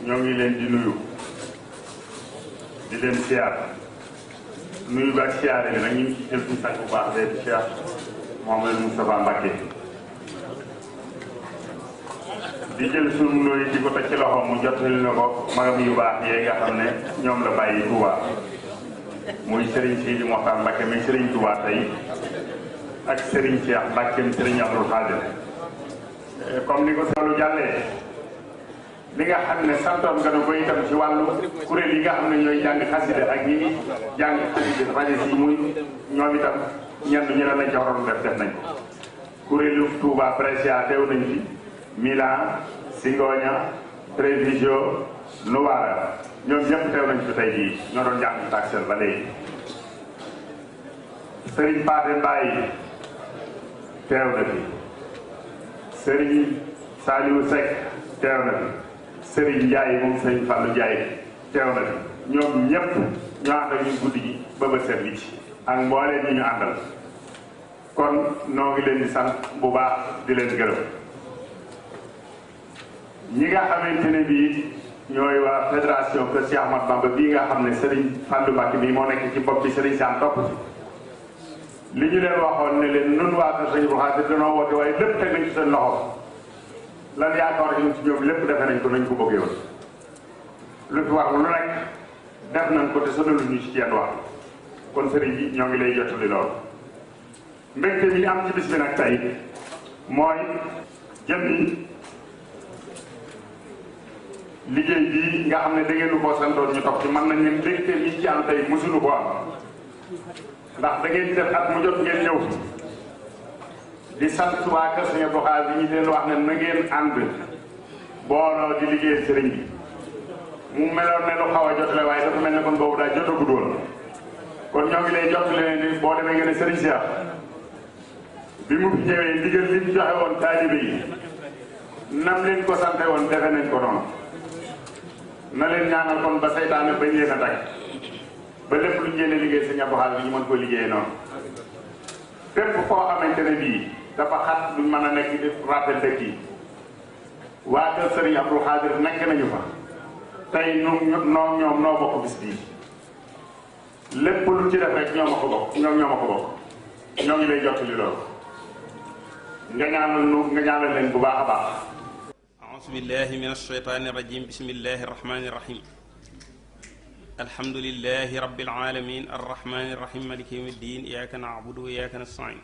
ñoo ngi leen di nuyu di leen siyaar nuyu ba ak siyaare bi nag ñu ngi ci jël suñu sàkk bu baax de Cheikh Mouhamadou Moustapha Mbacké di jël suñu nooy di ko teg ci loxo mu jottali na ko magam yu baax yee nga xam ne ñoom la bàyyi Touba muy Serigne Sidi Mokhtar Mbacké muy Serigne Touba tey ak Serigne Cheikh Mbacké Serigne Abdoul Khadir comme ni ko soolu jàllee li nga xam ne santoon nga na ko itam ci wàllu kuréel yi nga xam ne ñooy jàng xasida ak ñi jàng xasida rajo si muy ñoom itam ñenn ñu ne lañ ca waroon def nañ ko kuréelu Touba Brescia teew nañ fi Milan Singoña Treviso Novara ñoom ñëpp teew nañ fi tey jii ñoo doon jàng taxel ba léegi Serigne Paate Mbaye teew na fi Serigne Saliou Seck teew na fi Serigne Ndiaye moom Serigne Fallou Ndiaye teew na fi ñoom ñëpp ñoo ànd ak ñu guddi gi ba ba set bi ci ak mbooleem ñi ñu àndal kon noo ngi leen di sant bu baax di leen gërëm ñi nga xamante ne bii ñooy waa fédération Kër Cheikh Ahmadou Bamba bii nga xam ne Serigne Fallou Mbacké bii moo nekk ci bopp bi Serigne Sam topp ci li ñu leen waxoon ne leen nun waa Kër Serigne Abdou Khadir danoo woote waaye lépp teg nañ ci seen loxo lan yaakaar ñun ci ñoom lépp defe nañ ko nañ ko bëggee woon lu fi wax lu nekk def nañ ko te sonaluñu ci yenn wax kon Serigne bi ñoo ngi lay jottali loolu mbégte mi am ci bis bi nag tey mooy jëmmi liggéey bii nga xam ne da ngeen koo santoon ñu toog ci mën nañ ne mbégte mi ci am tey mosuñu ko am ndax da ngeen di def at mu jot ngeen ñëw di sant waa Kër Serigne Abdou Khadir bi ñu leen wax ne na ngeen ànd booloo di liggéey sëriñ bi mu meloon ne lu xaw a jotale waaye dafa mel ne kon boobu daa jotagu doon kon ñoo ngi lay jotale ne boo demee ngeen ne sëriñ Cheikh bi mu fi ñëwee ndigal li mu joxe woon taalibe yi nam leen ko sante woon defe nañ ko noonu na leen ñaanal kon ba saytaane bañ leen a tag ba lépp lu ñu yéene liggéey Serigne Abdou Khadir bi ñu mën koo liggéeyee noonu fépp koo xamante ne bii dafa xat duñ mën a nekk di rappel dëkk yi waa Kër Serigne Abdou Khadir nekk nañu fa tey ñoom noo bokk bis bii lépp lu ci def rek ñoo ma ko bokk ñoo ngi lay jottali loolu nga ñaanal leen bu baax a baax. أعوذ بالله من الشيطان الرجيم بسم الله الرحمن الرحيم الحمد لله رب العالمين الرحمن الرحيم مالك يوم الدين إياك نعبد وإياك نستعين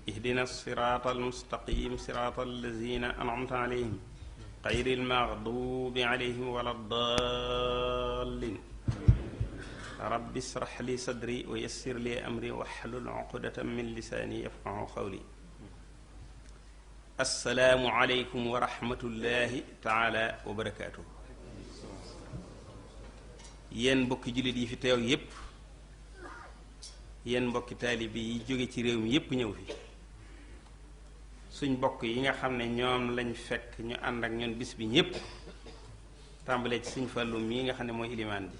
اهدنا الصراط المستقيم صراط الذين أنعمت عليهم غير المغضوب عليهم ولا الضالين رب اشرح لي صدري ويسر لي أمري واحلل عقدة من لساني يفقهوا قولي assalaamu aleykum wa rahmatullahi taala wa barakaatu. yéen mbokki jullit yi fi teew yépp yéen mbokki taalibe yi jóge ci réew mi yépp ñëw fi suñ mbokk yi nga xam ne ñoom lañ fekk ñu ànd ak ñun bis bi ñépp tàmbalee ci suñ Fallu mii nga xam ne mooy ilimaan ji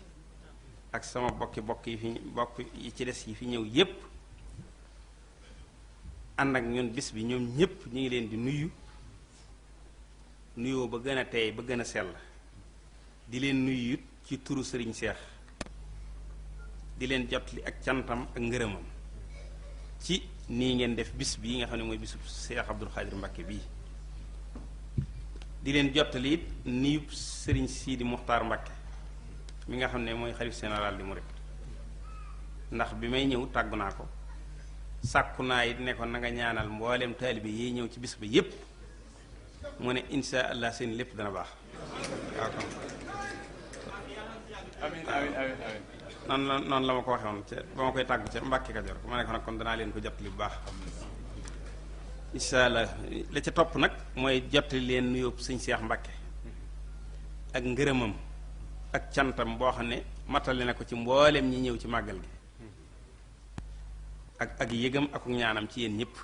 ak sama bokk yi ci des yi fi ñëw yépp ànd ak ñun bis bi ñoom ñépp ñu ngi leen di nuyoo ba gën a teey ba gën a sell di leen nuyu it ci turu sëriñ Seex di leen jotli ak cantam ak ngërëmam ci nii ngeen def bis bii nga xam ne mooy bisu Seex Abdul Xaadir Mbakke bii di leen jottali it niyu sëriñ Siidi Muxtaar Mbakke mi nga xam ne mooy xalif général di murid ndax bi may ñëw tàggu naa ko sàkku naa it ne ko na nga ñaanal mboolem taalibe yi ñëw ci bis ba yépp mu ne insha allah seen lépp dana baax waaw kon noonu la ma ko waxee woon ca ba ma koy tàggu ca Mbàkke Kajoor ma ne ko nag kon danaa leen ko jottali bu baax insha allah la ca topp nag mooy jottali leen nuyoo sëñ Seex Mbàkke ak ngërëmam ak cantam boo xam ne matale na ko ci mboolem ñi ñëw ci màggal gi ak yëgam ak ñaanam ci yéen ñëpp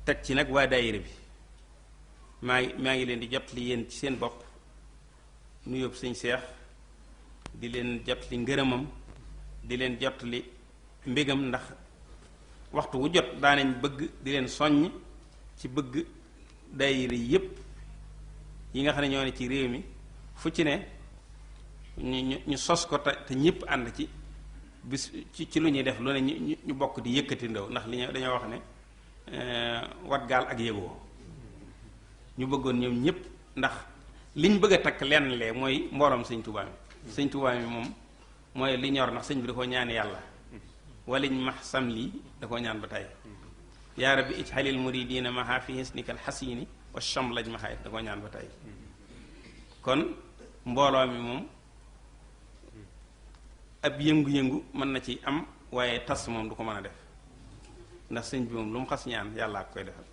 teg ci nag waa daayira bi maa ngi leen di jot li yéen ci seen bopp nuyób sëñ Seex di leen jot li ngërëmam di leen jot li mbégam ndax waxtu wu jot daanañ bëgg di leen soññ ci bëgg daayira yépp yi nga xam ne ñoo ne ci réew mi fu ci ne ñu sos ko te ñëpp ànd ci bis ci lu ñuy def lu ne ñu bokk di yëkkati ndaw ndax li dañoo wax ne wat gaal ak yëgoo ñu bëggoon ñoom ñëpp ndax liñ bëgg a takk lenn lee mooy mbooloom sëñ Tuubaa mi sëñ Tuubaa mi moom mooy li ñor ndax sëñ bi da koo ñaan yàlla waliñ max sam lii da koo ñaan ba tey yaa rabbi ijhalil muridina maha fi hisnikal xasini wa chamlaj maha da koo ñaan ba tey kon mbooloo mi moom ab yëngu-yëngu mën na ci am waaye tas moom du ko mën a def ndax sëñ bi moom lu mu xas ñaan yàlla ak koy defal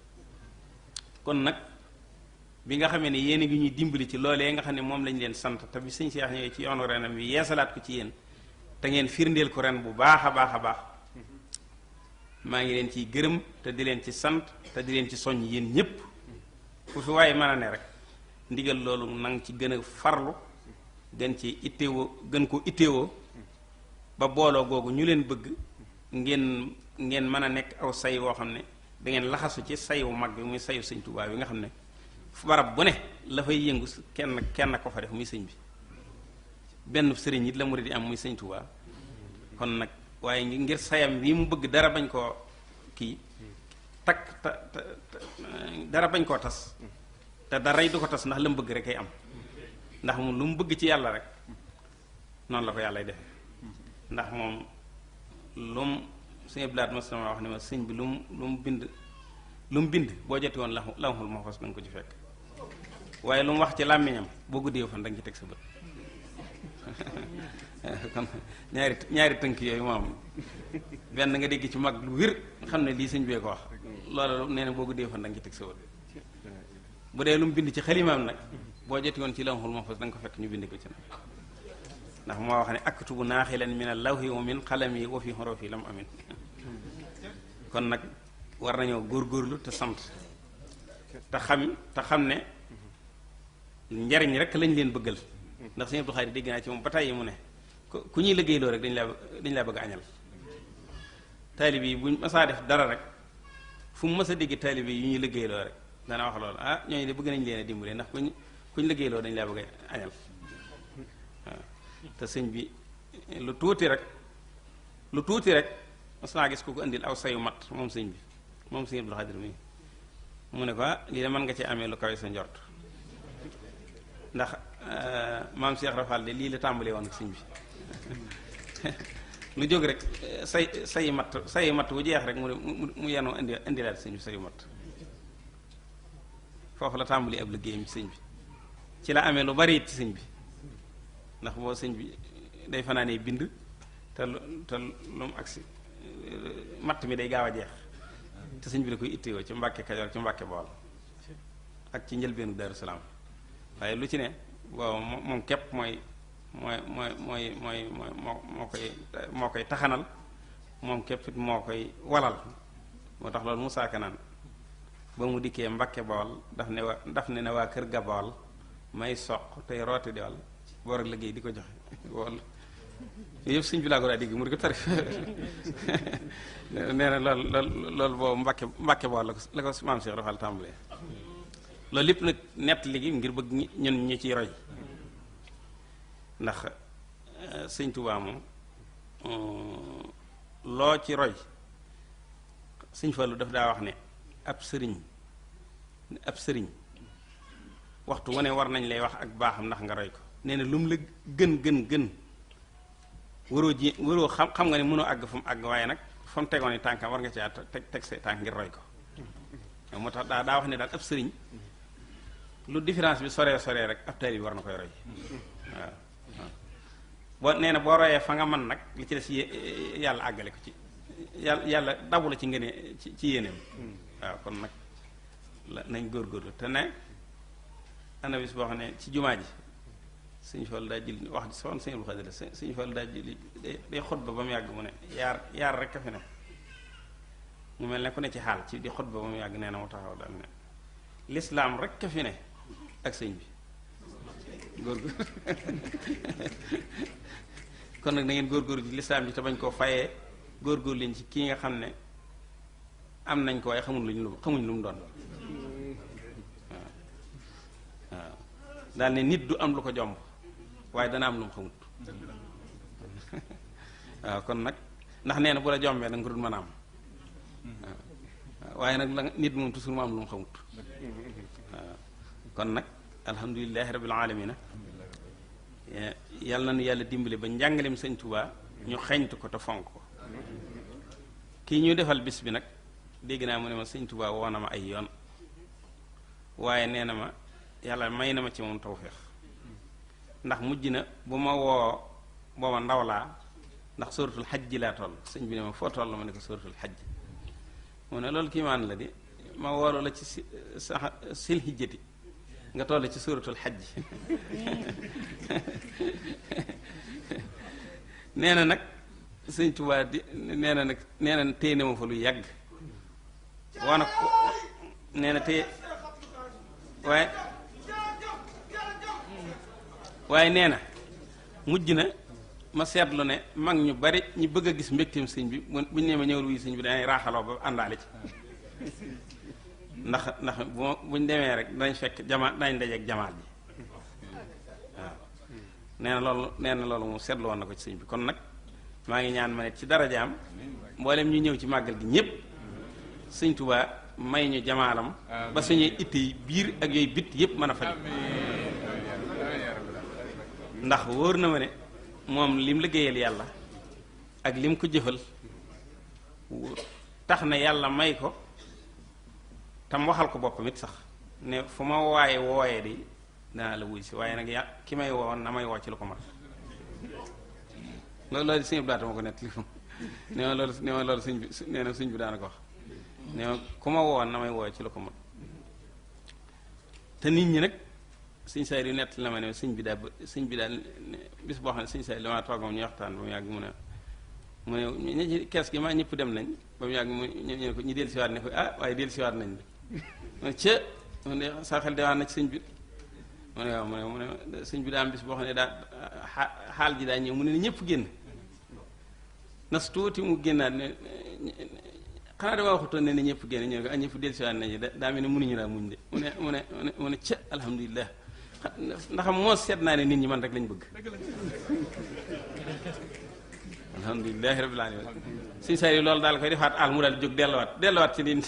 kon nag bi nga xamee ne yéen a ngi ñuy dimbali ci loolee nga xam ne moom lañ leen sant te bi sëñ Seex ñëwee ci yoonu renam bi yeesalaat ko ci yéen te ngeen firndeel ko ren bu baax a baax a baax maa ngi leen ciy gërëm te di leen ci sant te di leen ci soññ yéen ñépp fu fi waaye mën a ne rek ndigal loolu nang ci gën a farlu gën ci itteewoo gën ko itteewoo ba booloo googu ñu leen bëgg ngeen mën a nekk aw say woo xam ne da ngeen laxasu ci sayu mag bi muy sayu sëñ Tuubaa bi nga xam ne barab bu ne la fay yëngu kenn ko fa def muy sëñ bi benn sëriñ it la murid di am muy sëñ Tuubaa kon nag waaye ngir sayam bii mu bëgg dara bañ koo kii dara bañ koo tas te daray du ko tas ndax la mu bëgg rek ay am ndax moom lu mu bëgg ci yàlla rek noonu la ko yàllay defe ndax moom lum sëñ blaat ma sama wax ne ma sëñ bi lu mu bind boo joti woon lawhul mahfuus da nga ko ci fekk waaye lu mu wax ci làmmiñam boo guddee fan da nga ci teg sa bët kon ñaari tënk yooyu moom benn nga dégg ci mag lu wér xam ne lii sëñ bee ko wax loolu nee na boo guddee fan da nga ci teg sa bët bu dee lu mu bind ci xalimaam nag boo joti woon ci lawhul mahfuus da nga ko fekk ñu bind ko ci nag ndax moo wax ne aktubu naaxilan min al-lawhi wa min qalami wa fi hurufi lam amin kon nag war nañoo góorgóorlu te sant te xam ne njariñ rek lañ leen bëggal ndax sëñ Abdou Khadre dégg naa ci moom ba tàyyi mu ne ku ñuy liggéeyloo rek dañ laa bëgg añal taalib yi buñ masaa def dara rek fu mu mës a dégg taalib yi yu ñuy liggéeyloo rek dana wax loolu ah ñooñu de bëgg nañ leen a dimbale ndax kuñ liggéeyloo dañ laa bëgg añal waaw te sëñ bi lu tuuti rek mas naa gis ku ko indil aw sayu mat moom sëñ bi moom sëñ Abdou Khadre mi mu ne ko lii de mën nga ci amee lu kawe sa njort ndax maam Cheikh Rafal de lii la tàmbalee woon ak sëñ bi lu jóg rek sayi mat bu jeex rek mu yenoo indilaat sëñ bi sayu mat foofu la tàmbalee ab liggéeyam ci sëñ bi ci la amee lu bari it ci sëñ bi ndax boo sëñ bi day fanaanee bind te lu mu agsi matt mi day gaaw a jeex te sëñ bi da koy itteewoo ci Mbàkke Kajoor ci Mbàkke Bawol ak ci njëlbeenu Daaru Salaam waaye lu ci ne waaw moom képp moo koy taxanal moom képp it moo koy walal moo tax loolu Musaa Ka naan ba mu dikkee Mbàkke Bawol daf ne waa kër ga Bawol may soq tey rooti di wal boor ak liggéey di ko joxe wol yëpp sëñ bi laa ko daa dégg mu di ko tarif nee na loolu boobu Mbàkke Bawol la ko maam Cheikh Rafal tàmbalee loolu lépp nag nett ligi ngir bëgg ñun ñu ciy roy ndax sëñ Tuubaa moom loo ci roy sëñ Fallu daf daa wax ne ab sëriñ waxtu wu ne war nañ lay wax ak baaxam ndax nga roy ko nee na lu mu la gën waroo xam nga ne mënoo àgg fu mu àgg waaye nag fa mu tegoon ni tànkam war nga ci teg say tànk ngir roy ko moo tax daa wax ne daal ab sëriñ lu différence bi soree rek ab taalibe bi war na koy roy waaw boo nee na boo royee fa nga mën nag li ci des yàlla àggale ko ci yàlla dabu la ci ngënee ci yéeneem waaw kon nag nañ góorgóorlu te ne ana bis boo xam ne ci jumaa ji Sëñ Fallu daa jël wax ji soon Sëñ Abdou Khadre Sëñ Fallu daa jël day xutba ba mu yàgg mu ne yaar rek a fi ne mu mel ne ku ne ci xaal ci di xutba ba mu yàgg nee na mu taxaw daal ne lislaam rek a fi ne ak sëñ bi góorgóor kon nag na ngeen góorgóor ji lislaam ji te bañ koo fayee góorgóor leen ci kii nga xam ne am nañ ko waaye xamuñ lu mu doon waaw daal ne nit du am lu ko jomb waaye dana am lu mu xamut waaw kon nag ndax nee na bu la jombee da nga ko dul mën a am waaw waaye nag la nit moom toujours mu am lu mu xamut waaw kon nag alhamdulilahi rabbil alamina yàlla na nu yàlla dimbali ba njàngaleem Sëñ Tuubaa ñu xeñtu ko te fonk ko kii ñu defal bis bi nag dégg naa mu ne ma Sëñ Tuubaa woo na ma ay yoon waaye nee na ma yàlla may na ma ci moom tawféex ndax mujj na bu ma woo booba ndaw laa ndax suratul xaj ji laa toll sëñ bi ne ma foo toll ma ne ko suratul xaj mu ne loolu kiimaan la di ma woolu la ci sil hijjati nga toll ci suratul xaj nee na nag Sëñ Tuubaa di nee na téye na ma fa lu yàgg waana ko nee na téye waaye nee na mujj na ma seetlu ne mag ñu bari ñu bëgg a gis mbégteem sëñ bi buñ nee ma ñëwul wuy sëñ bi dañuy raaxaloo ba àndaale ci ndax buñ demee rek dañ fekk dañ dajeek jamaal ji waaw nee na loolu mu seetlu woon na ko ci sëñ bi kon nag maa ngi ñaan ma ne ci darajaam mboolem ñu ñëw ci màggal gi ñépp Sëñ Tuubaa may ñu jamaalam ba suñuy itte yi biir ak yooyu bit yépp mën a faj ndax wóor na ma ne moom lim liggéeyal yàlla ak lim ko jëfal tax na yàlla may ko tam waxal ko boppam it sax ne fu ma wooyee di danaa la wuy si waaye nag ki may woo na may woo ci lu ko mat loolu sëñ bi daata ma ko nett li nee ma loolu sëñ bi nee na sëñ bi daana ko wax nee ma ku ma woon na may woo ci lu ko mat te nit ñi nag sëñ Saaliw yu nett la ma ne sëñ bi daal bis boo xam ne sëñ Saaliw damaa toog moom ñu waxtaan ba mu yàgg mu ne ñi ci kees gi maa ñëpp dem nañ ba mu yàgg ñu ne ko ñi dellu siwaat ne ko waaye dellu siwaat nañ mu ne mu ne sa xel dewaat na ci sëñ bi mu ne waaw mu ne sëñ bi daa am bis boo xam ne daa xaal ji daa ñëw mu ne ñëpp génn nas tuuti mu génnaat ne xanaa dama waxutoon ne ñëpp génn ñu ne ko ñëpp dellu siwaat nañu daa mel ne mënuñu laa muñ de mu ne alhamdulilah ndax moo seet naa ne nit ñi man rek lañ bëgg alhamdulilahi rabbil alamin suñu saa yi loolu daal koy defaat mu daal jóg delluwaat ci nit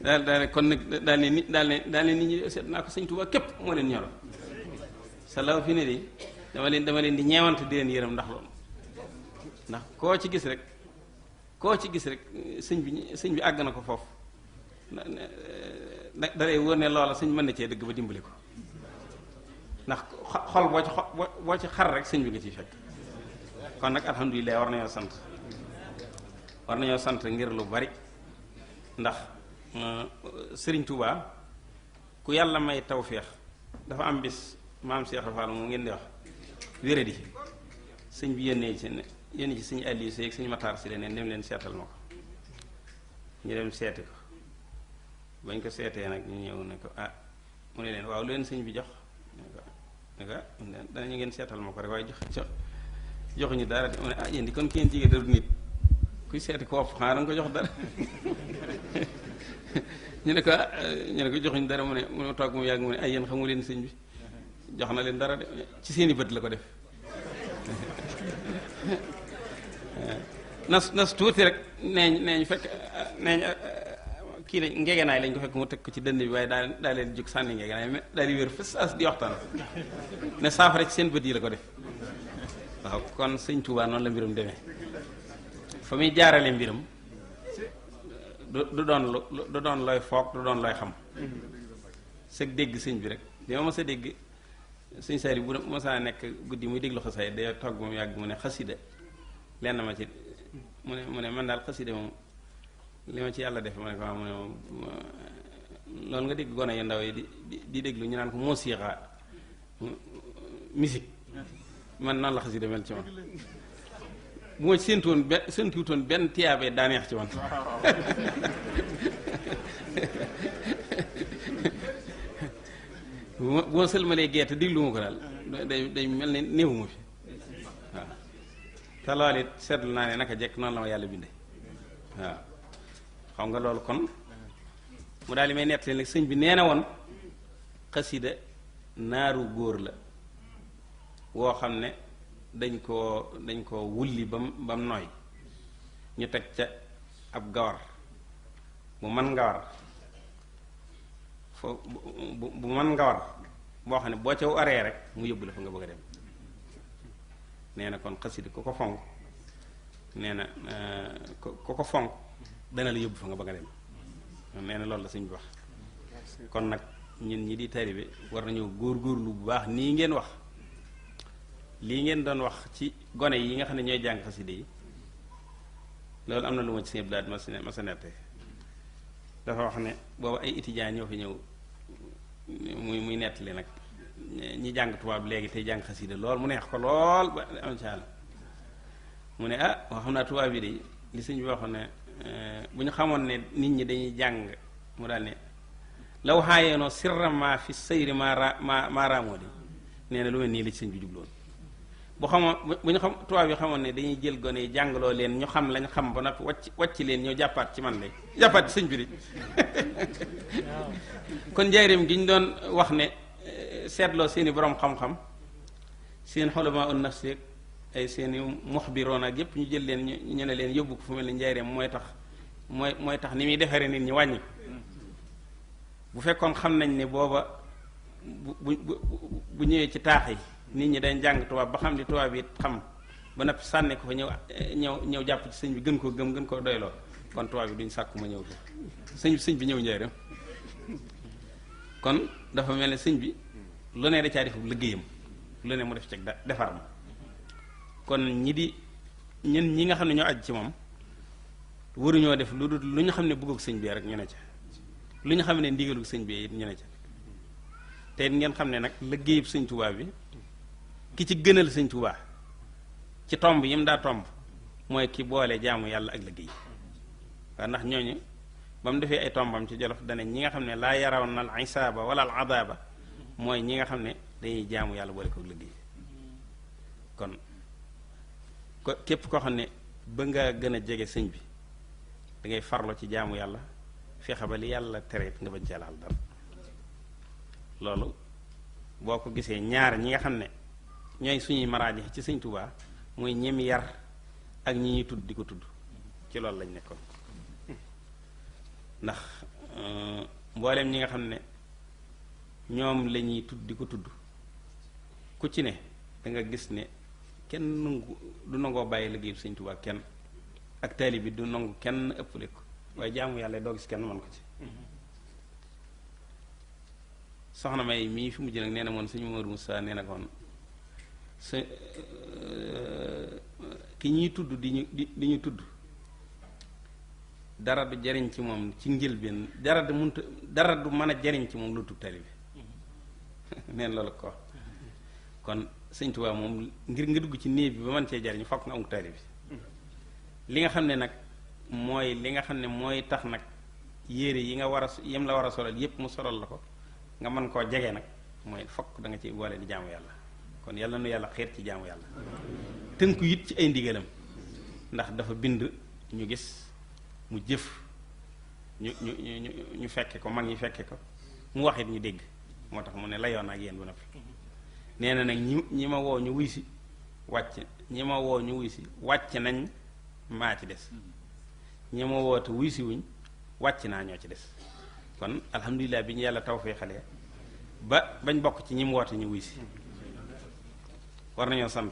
daal kon nag daal ne nit ñi seet naa ko Sëñ Tuubaa képp moo leen ñoro sa law fi ne di dama leen di ñeewante di leen yërëm ndax loolu ndax koo ci gis rek sëñ bi àgg na ko foofu da lay wóor ne loola sëñ mën na cee dëgg ba dimbali ko ndax xol boo ci xar rek sëñ bi nga ciy fekk kon nag alhamdulilah war nañoo sant ngir lu bari ndax Sëriñ Tuubaa ku yàlla may tawféex dafa am bis maam Cheikh Fall mu ngeen di wax wéradi sëñ bi yónnee ci sëñ Aliou Seye ak sëñ Matar si leneen dem leen seetal ma ko ñu dem seeti ko bañ ko seetee nag ñu ñëw ne ko mu ne leen waaw lu leen sëñ bi jox ne ko danañu ngeen seetal ma ko rek waaye joxuñu dara mu ne yéen di kon ki ngeen jigéen daru nit kuy seeti ko wopp xanaa da nga ko jox dara ñu ne ko joxuñu dara mu ne toog mu yàgg mu ne yéen xamu leen sëñ bi jox na leen dara de ci seeni bët la ko def nas tuuti rek neeñ fekk kii ne ngegenaay lañ ko fekk mu teg ko ci dënn bi waaye daa leen jóg sànni ngegenaay daal di wér fës as di waxtaan ne saafara ci seen bët yi la ko def waaw kon sëñ Tuubaa noonu la mbirum demee fa muy jaarale mbiram du doon looy foog du doon looy xam sëg dégg sëñ bi rek li ma mës a dégg sëñ Saari bu mësaa nekk guddi muy déglu xasaay day togg moom yàgg mu ne xasida lenn ma ci mu ne man daal xasida moom li ma ci yàlla def ma ne ko mu ne moom loolu nga dégg gone yu ndaw yi di déglu ñu naan ko musiqa musique man noonu la xasida mel ci man bu ma séentuwutoon benn tiyaabee daa neex ci man bu ma sëlmalee gerte diglu ma ko daal day mel ne néewu ma fi waaw te loolu it seetlu naa ne naka jekk noonu la ma yàlla binde waaw xam nga loolu kon mu daal di may nettali nag sëñ bi nee na woon xasida naaru góor la woo xam ne dañ koo wulli bam nooy ñu teg ca ab gawar bu man ngawar foo bu man ngawar boo xam ne boo ca aree rek mu yóbbu la fa nga bëgg a dem nee na kon xasida ku ko fonk nee na ku ko fonk dana la yóbbu fa nga bëgg a dem nee na loolu la sëñ bi wax kon nag ñun ñi di taalibe war nañoo góorgóorlu bu baax nii ngeen wax lii ngeen doon wax ci gone yi nga xam ne ñooy jàng xasida yi loolu am na lu ma ci seen blaat ma sa nette dafa wax ne boobu ay étudiants ñoo fi ñëw muy nettali nag ñi jàng tubaab léegi tey jàng xasida lool mu neex ko lool ba am ci àll mu ne wax xam naa tubaab yi de li sëñ bi waxoon ne bu ñu xamoon ne nit ñi dañuy jàng mu daal ne law xaayeenoo sirrama fi sayri maaraamoo di nee na lu mel nii la ci sëñ bi jubloon bu xamoon bu ñu xam tubaab yi xamoon ne dañuy jël gone yi jàngaloo leen ñu xam lañ xam ba noppi wàcc leen ñoo jàppaat ci man lay jàppaat ci sëñ bi di kon njaareem gi ñu doon wax ne seetloo seeni borom xam-xam seen xulamaa un nafsi ay seeni muxbiroon ak yépp ñu jël leen ñu ne leen yóbbu ko fu mel ni njaareem mooy tax ni muy defaree nit ñi wàññi bu fekkoon xam nañ ne booba bu ñëwee ci taax yi nit ñi dañ jàng tubaab ba xam li tubaab yi xam ba noppi sànni ko fa ñëw jàpp ci sëñ bi gën koo gëm gën koo doyloo kon tubaab yi duñ sàkku ma ñëw fi sëñ bi ñëw njaareem kon dafa mel ne sëñ bi lu ne da caa def liggéeyam lu ne mu def ci defar ma kon ñi nga xam ne ñoo aj ci moom waruñoo def lu dul lu ñu xam ne bëggug sëñ bi rek ñu ne ca lu ñu xam ne ndigalug sëñ bi it ñu ne ca te it ngeen xam ne nag liggéeyub sëñ Tuubaa bi ki ci gënal sëñ Tuubaa ci tomb yi mu daa tomb mooy ki boole jaamu yàlla ak liggéey waaw ndax ñooñu ba mu defee ay tombam ci Jolof dane ñi nga xam ne laa yarawna al isaaba wala al adaaba mooy ñi nga xam ne dañuy jaamu yàlla boole ko liggéey kon képp koo xam ne ba nga gën a jege sëñ bi da ngay farlo ci jaamu yàlla fexe ba li yàlla tereet nga bañ cee laal dara loolu boo ko gisee ñaar ñi nga xam ne ñooy suñuy maraaji ci sëñ Tuubaa mooy ñim yar ak ñi ñuy tudd di ko tudd ci loolu lañ nekkoon ndax mboolem ñi nga xam ne ñoom la ñuy tudd di ko tudd ku ci ne da nga gis ne kenn du nangoo bàyyi liggéey sëñ Tuubaa kenn ak taali bi du nangu kenn ëppale ko waaye jaamu yàlla doo gis kenn mën ko ci soxna May mii fi mujj nag nee na moon suñu Moodu Musaa nee na koon ki ñuy tudd di ñu tudd dara du jariñ ci moom ci njëlbeen dara du mën a jariñ ci moom lu tub tali bi neen loolu ko kon sëñ Tuubaa moom ngir nga dugg ci néeg bi ba mën cee jariñ fokk nga am tali bi li nga xam ne nag mooy li nga xam ne mooy tax nag yére yi nga war a yem la war a solal yépp mu solal la ko nga mën koo jege nag mooy fokk da nga ci boole di jaamu yàlla kon yàlla nu yàlla xeet ci jaamu yàlla tënku it ci ay ndigalam ndax dafa bind ñu gis mu jëf ñu fekke ko mag ñi fekke ko mu wax it ñu dégg moo tax mu ne layoon ak yéen ba noppi nee na nag ñi ma woo ñu wuy si wàcc ñi ma woo ñu wuy si wàcc nañ maa ci des ñi ma woote wuy si wuñ wàcc naa ñoo ci des kon alhamdulilah bi ñu yàlla tawfeexalee ba bañ bokk ci ñi mu woote ñu wuy si war nañoo sant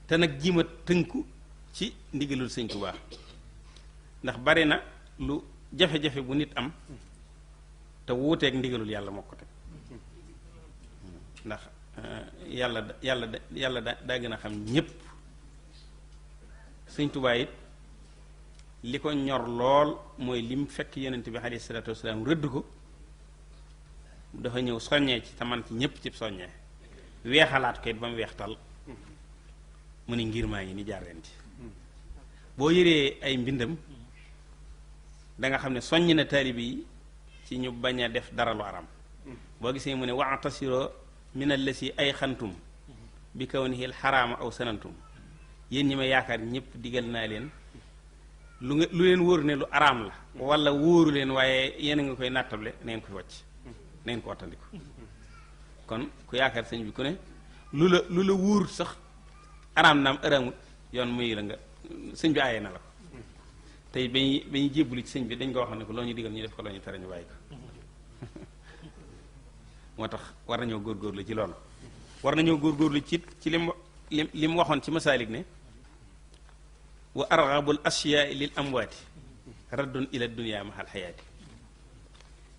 te nag jiima tënku ci ndigalul sëñ Tuubaa ndax bari na lu jafe-jafe bu nit am te wuuteeg ndigalul yàlla moo ko teg ndax yàlla daa gën a xam ñépp sëñ Tuubaa it li ko ñor lool mooy lim fekk yonent bi alayhi salaatu wasalaam rëdd ko dafa ñëw soññee ci te man ci ñépp ci soññee weexalaat ko it ba mu weextal mu ni ngir maa ngi ni jaar leen ci boo yëree ay mbindam da nga xam ne soññ na taalibe yi ci ñu bañ a def dara lu aram boo gisee mu ne wa'tasiroo min allasi ay xantum bi kawnihi al xaraama aw sanantum yéen ñi ma yaakaar ñëpp digal naa leen lu leen wóoru ne lu araam la wala wóoru leen waaye yéen a nga koy nattable na ngeen koy wàcc na ngeen ko wattandiku kon ku yaakaar sëñ bi ku ne lu la wóor sax araam naam araamut yoon muy la nga sëñ bi aaye na la ko tey ba ñuy jébbalu ci sëñ bi dañ ko wax ne ko loo ñu digal ñu def ko loo ñu tere ñu bàyyi ko moo tax war nañoo góorgóorlu ci loolu war nañoo góorgóorlu ci li mu waxoon ci masaalik ne wa arghabul asyaai lil amwaati raddun ila dunya mahal xayaati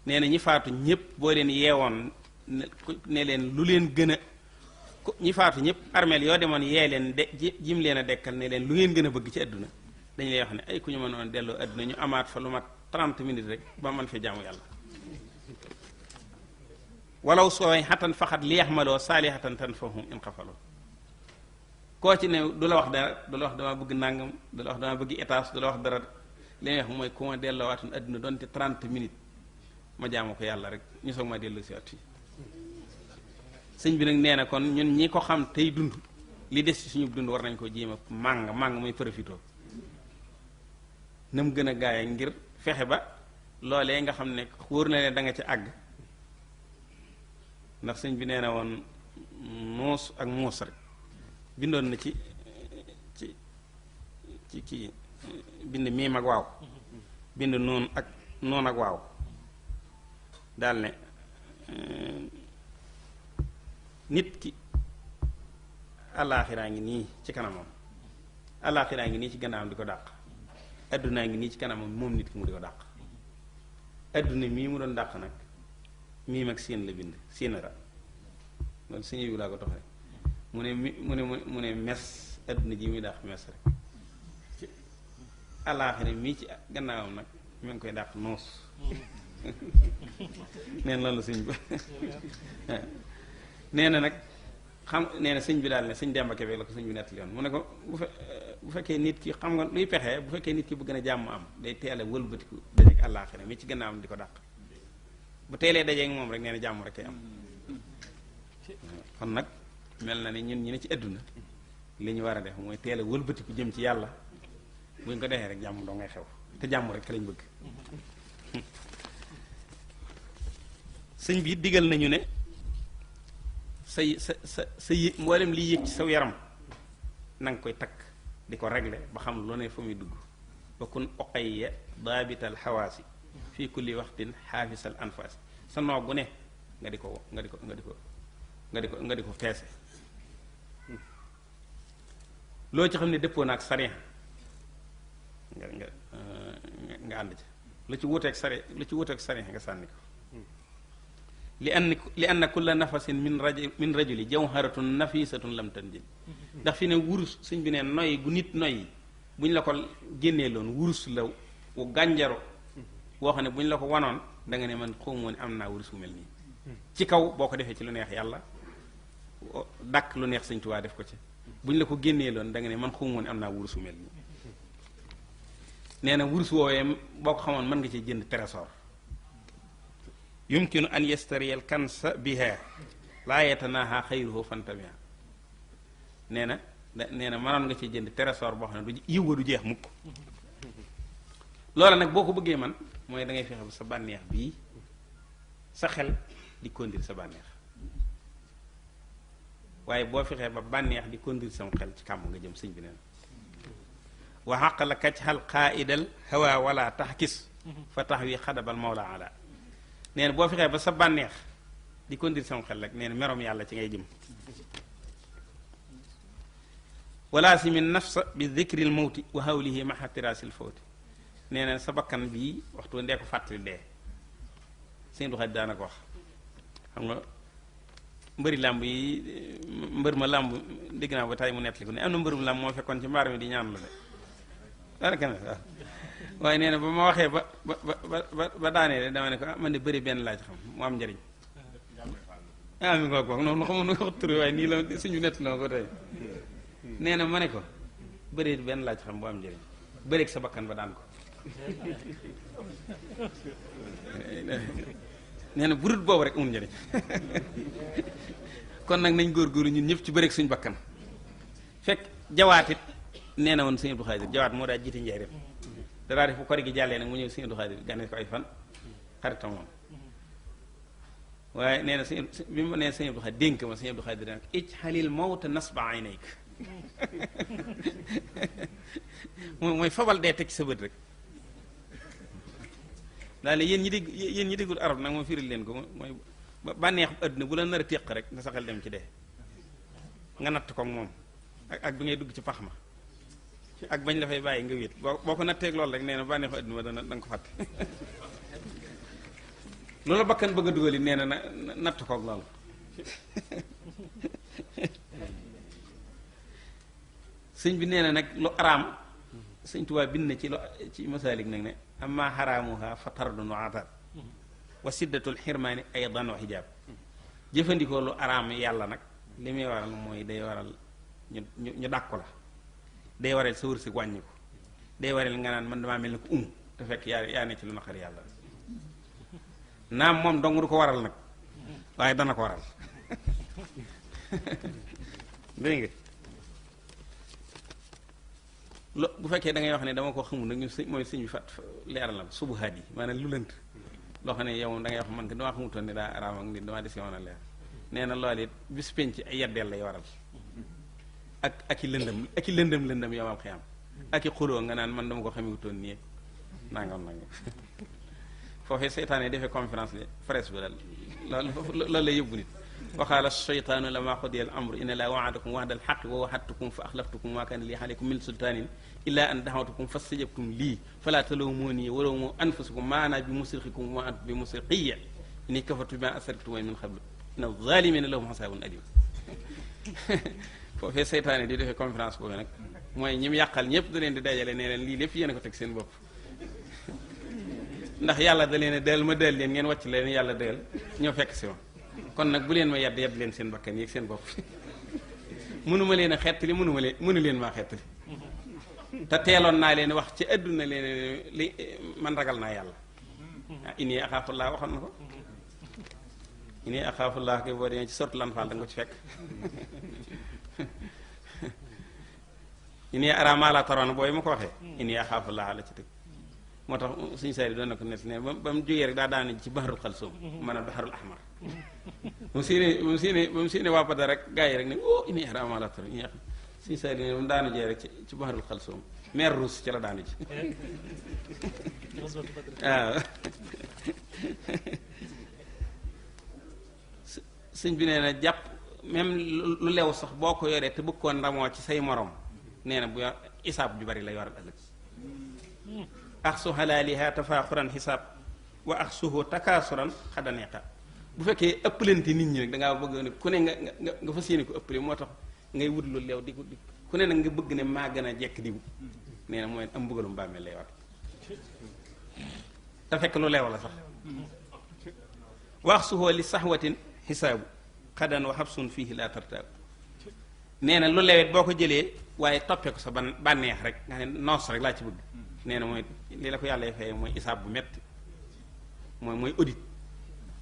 nee na ñi faatu ñëpp boo leen yeewoon ne leen lu leen gën a ñi faatu ñëpp armeel yoo demoon yee leen jim leen a dekkal ne leen lu ngeen gën a bëgg ci àdduna dañu lay wax ne ay ku ñu mënoon delloo àdduna ñu amaat fa lu mat 30 minutes rek ba man fi jaamu yàlla walaw sooy xatan faxat li yaxmaloo saalihatan tan fahum in xafaloo koo ci ne du la wax dara du la wax dama bëgg nàngam du la wax dama bëgg étage du la wax dara li may wax mooy ku ma delloo waatoon àdduna doonte 30 minutes ma jaamu ko yàlla rek ñu soog ma dellu si at fii sëñ bi nag nee na kon ñun ñi ko xam tey dund li des ci suñu dund war nañ ko jéem a màng muy profitoo na mu gën a gaaye ngir fexe ba loolee nga xam ne wóor na leen da nga ci àgg ndax sëñ bi nee na woon muus ak muus rek bindoon na ci bind miim ak waaw bind noon ak waaw daal ne nit ki alaaxiraa ngi nii ci kanamam alaaxiraa ngi nii ci gannaawam di ko dàq addunaa ngi nii ci kanamam moom nit ki mu di ko dàq adduna mii mu doon dàq nag miim ak siin la bind siinara loolu suñu yu laa ko toxee mu ne mes adduna ji muy dàq mes rek ci alaaxira mii ci gannaawam nag mu ngi koy dàq noos neen loolu la sëñ bi nee na nag xam nee na sëñ bi daal ne sëñ Demba Kebe la ko sëñ bi nettali yoon mu ne ko bu fekkee nit ki xam nga luy pexee bu fekkee nit ki bëgg na jàmm am day teel a wëlbatiku dajeeg àllaaxira mi ci gannaawam di ko dàq bu teelee dajeeg moom rek nee na jàmm rek kay am kon nag mel na ni ñun ñi ne ci àdduna li ñu war a def mooy teel a wëlbatiku jëm ci yàlla buñ ko defee rek jàmm doo ngay xew te jàmm rek lañ bëgg sëñ bi digal nañu ne sa mboolem liy yëg ci saw yaram na nga koy takk di ko régler ba xam lu ne fa muy dugg ba kun oqayya daabital xawaasi fii kulli waxtin xaafisal anfaasi sa noog gu ne nga di ko feese loo ci xam ne dëppoo na ak sariya nga ànd ci lu ci wuuteeg sariya nga sànni ko li anna kulla nafasin min rajuli jawharatun nafisatun lam tanjil ndax fi ne wurus sëñ bi ne noy gu nit noy bu ñu la ko génnee loon wurus la wu gànjaro woo xam ne bu ñu la ko wanoon da nga ne man xawmoo ne am naa wurus wu mel nii ci kaw boo ko defee ci lu neex yàlla dàkk lu neex sëñ Tuubaa def ko ci bu ñu la ko génnee loon da nga ne man xawmoo ne am naa wurus wu mel nii nee na wurus woowee boo ko xamoon mën nga ci jënd trésor yumkinu an yastariyal kansa biha laa yatanaha xayruhu fantamia nee na mënoon nga ci jënd trésor boo xam ne du yiw wa du jeex mukk loola nag boo ko bëggee man mooy da ngay fexe ba sa bànneex bii sa xel di conduire sa bànneex waaye boo fexee ba bànneex di conduire sama xel ci kàmm nga jëm sëñ bi nee na wa xaq la kaj xal xaaidal hawa wala taxkis fa tax wi xadabal mawla ala nee na boo fexee ba sa bànneex di conduire sama xel rek nee na merom yàlla ci ngay jëm wala si min nafsa bi dikril mawti wa hawlihi maha tirasil fawti nee na sa bakkan bii waxtu ndee ko fàttali dee sëñ du xaj daana ko wax xam nga mbëri làmb yi mbër ma làmb dégg naa ba tey mu nettali ko ne am na mbërum làmb moo fekkoon ci mbaar mi di ñaan la de daanaka ne waaw waaye nee na ba ma waxee ba daanee dama ne ko ah man de bëri benn laaj xam mu am njëriñ ah mi ngoog noonu xamul nu wax tur waaye nii la suñu nett la ko tey nee na ma ne ko bëri benn laaj xam bu am njëriñ bëreeg sa bakkan ba daan ko nee na burut boobu rek amul njëriñ kon nag nañ góorgóorlu ñun ñëpp ci bëreeg suñu bakkan fekk jawaatit nee na woon sëñ Abdou Khadir jawaat moo daa jiite njëriñ danaa def bu kori gi jàllee nag mu ñëw sëñ Abdou Khadir gane ko ay fan xaritam moom waaye nee na sëñ bi mu nee sëñ Abdou Khadir dénk ma sëñ Abdou Khadir nag ijhalil mawta nasba aynayk mooy fabal dee teg ci sa bët rek daal yéen ñi déggul arab nag moom firil leen ko mooy bànneex àdduna bu la nar a téq rek na sa xel dem ci dee nga natt ko moom ak bi ngay dugg ci pax ma ak bañ la fay bàyyi nga wéet boo ko natteeg loolu rek nee na bànneexu àdduna ba da nga ko fàtte loolu bakkan bëgg a dugal nee na natt koog loolu sëñ bi nee na nag lu araam sëñ Tuubaa bind na ci masaalik nag ne amma xaraamuha fa tardun wa atab wa siddatul xirmaani aydan wa xijaab jëfandikoo lu araam yàlla nag li muy waral mooy day waral ñu dàkku la day waral sa wërsëg wàññi ko day waral nga naan man damaa mel ni ko te fekk yaa ne ci lu naqar yàlla naam moom dong du ko waral nag waaye dana ko waral dégg nga bu fekkee da ngay wax ne dama ko xamul nag ñu mooy sëñ bi fat leeral na subuhaat yi maanaam lu lënt loo xam ne yow da ngay wax man ko damaa xamutoon ne daa araam ak nit damaa des yoon a leer nee na loolu it bis penc ay yeddeel lay waral ak i lëndëm yow am xiyam ak i xuloo nga naan man dama ko xamewutoon nii nangam foofee seytaane defee conférence li presse bi daal loolu lay yóbbu nit waxaala seytaanu lama qudiya al amru inna laa waadakum wa'da al haqqi wa wa'adtukum fa axlaftukum ma kaana li alaykum min sultaanin illa an da'awtukum fastajabtum lii fala talumuuni wa lumu anfusakum ma ana bi musrixikum wa antum bi musriqiyya inni kafartu bima asraktum min qablu inna zaalimina lahum azaabun aliim foofee seytaane di defee conférence boobu nag mooy ñi mu yàqal ñëpp da leen di dajale ne leen lii lépp yéen a ko teg seen bopp ndax yàlla da leen a del ma del leen ngeen wàcc leen yàlla del ñoo fekk si ma kon nag bu leen ma yedd leen seen bakkan yi ak seen bopp mënuma leen a xettali mënu leen maa xettali te teeloon naa leen wax ci àdduna leen li man ragal naa yàlla inni axaafullah waxoon na ko inni axaafullah koy boo demee ci sortu lan faal da nga ko ci fekk inni ara maa laa taroon booy ma ko waxee inni axaafullah la ci dëgg moo tax suñu saari doon na ko net ne ba mu jógee rek daa daane ci baharul xalsoom maanaam baharul ahmar ba mu séenee waa Badar rek gaa yi rek ne oh inni ara maa laa taroon suñu saari ne ba mu daanu jee rek ci baharul xalsoom mer ruus ci la daanu ji waaw sëñ bi nee na jàpp même lu lew sax boo ko yoree te bëgg koo ndamoo ci say morom nee na bu isaab ju bari lay waral ëllëg axsu xalaaliha tafaaxuran xisaab wa axsuhu takaasuran xadaneeqa bu fekkee ëppalante nit ñi nag dangaa bëgg ne ku ne nga fas yéene ko ëppale moo tax ngay wut lu leew di ku ne nag nga bëgg ne maa gën a jekk diw nee na mooy am mbugalum bàmmeel lay war te fekk lu leew la sax wa axsuhu li saxwatin xisaabu xadan wa xabsun fiihi laa tartaabu nee na lu lewet boo ko jëlee waaye toppee ko sa bànneex rek nga ne noos rek laa ci bëgg nee na mooy li la ko yàlla fayee mooy isaab bu metti mooy audit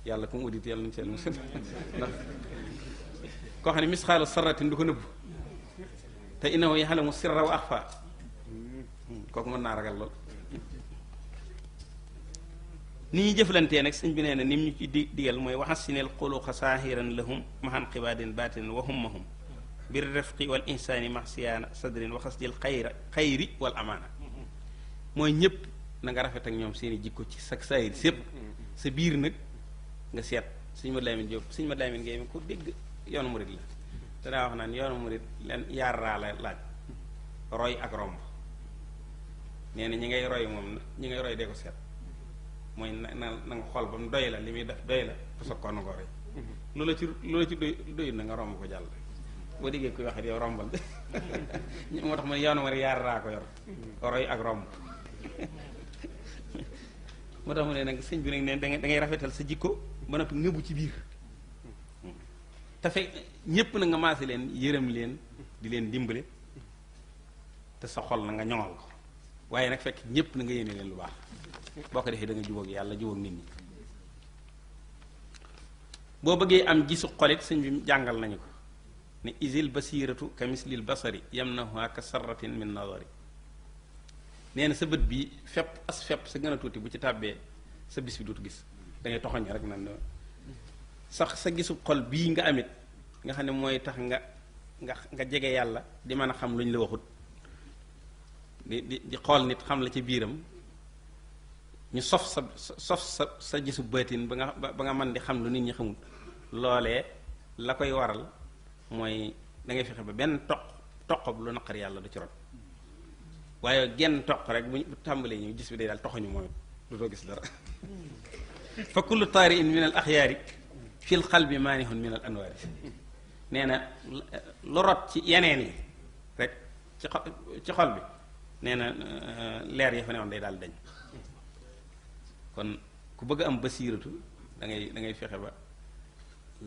yàlla comme audit yàlla nañu seen ndax koo xam ne misxaalu sarratin du ko nëbb te innahu yaxlamu sirra wa axfa kooku mën naa ragal lool ni ñuy jëflantee nag sëñ bi nee na ni mu ñu ci digal mooy waxasineel xuluqa saahiran lahum maxan xibaadin baatinin wa hummahum bir rifqi wal insaani max siyaana sadrin waxas jël xayri wal amaana mooy ñëpp na nga rafet ak ñoom seeni jikko ci sa saayir sépp sa biir nag nga seet sëñ Mad Lamin Jóob sëñ Mad Lamin Ngay mi ko dégg yoonu murid la te daa wax naan yoonu murid leen yaar raa la laaj roy ak romb nee na ñi ngay roy moom ñi ngay roy dee ko seet mooy na nga xool ba mu doy la li muy def doy la bu sokkoon na ko roy loola ci doy na nga romb ko jàll boo déggee kuy waxit yow rombal moo tax ma ne yoonu murid yaar raa ko yor roy ak romb moo tax mu ne nag sëñ bi nag ne da ngay rafetal sa jikko ba noppi ngëbu ci biir te fekk ñépp na nga maase leen yërëm leen di leen dimbale te sa xol na nga ñoŋal ko waaye nag fekk ñépp na nga yéene leen lu baax boo ko defee da nga jubóog yàlla jubóog nit ñi boo bëggee am gisu xolit sëñ bi jàngal nañu ko ne isil basiratu ka mislil basari yamnahuha ka sarratin min nadari nee na sa bët bi fepp sa gën a tuuti bu ci tàbbee sa bis bi dootu gis da ngay toxoñ rek nan sax sa gisu xol bii nga amit nga xam ne mooy tax nga jege yàlla di mën a xam lu ñu la waxut di xool nit xam la ci biiram ñu sof sa gisu baatin ba nga mën di xam lu nit ñi xamul loolee la koy waral mooy da ngay fexe ba benn toq lu naqar yàlla du ci rot waaye genn toq rek bu tàmbalee ñu gis bi day daal toxuñu mooy du doo gis dara fa kullu taari'in min al axyaari fil qalbi maanihun min al anwaari nee na lu rot ci yeneen yi rek ci xol bi nee na leer ya fa newoon day daal dañ kon ku bëgg am basiiratu da ngay fexe ba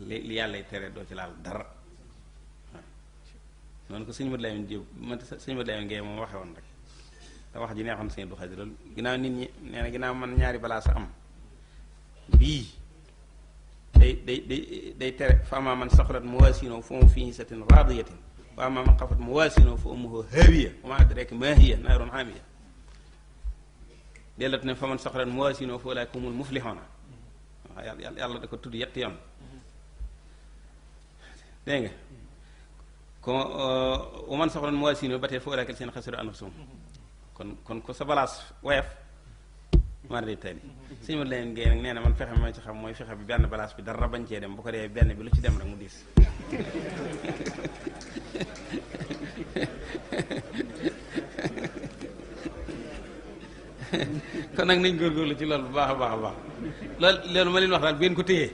li yàlla tere doo ci laal dara waaw noonu ko sëñ Mad Lamin Jóob sëñ Mad Lamin Ngay moom waxe woon rek te wax ji neexoon sëñ Abdu Xaadir loolu ginnaaw nit ñi nee na ginnaaw man ñaari balaa sa am bii day tere fa amaa man saxulat mawaaziinuhu fa huwa fii iishatin raadiyatin wa amaa man xafat mawaaziinuhu fa ummuhu haawiya wa maa adraaka maa hiya naarun haamiya dellat ne fa man saxulat mawaaziinuhu fa ulaa'ika humul muflihuuna waaw yàlla da ko tudd yetti yoon dégg nga ko wa man saxulat mawaaziinuhu ba tey fa ulaa'ika allaziina xasiru anfusahum kon ko sa balaas woyof mar day tali sëñ Mad Lamin Ngay nag nee na man fexe ma ci xam mooy fexe bi benn balaas bi dara bañ cee dem bu ko dee benn bi lu ci dem rek mu diis kon nag nañ góorgóorlu ci loolu bu baax a baax a baax loolu ma leen wax daal bu ngeen ko téyee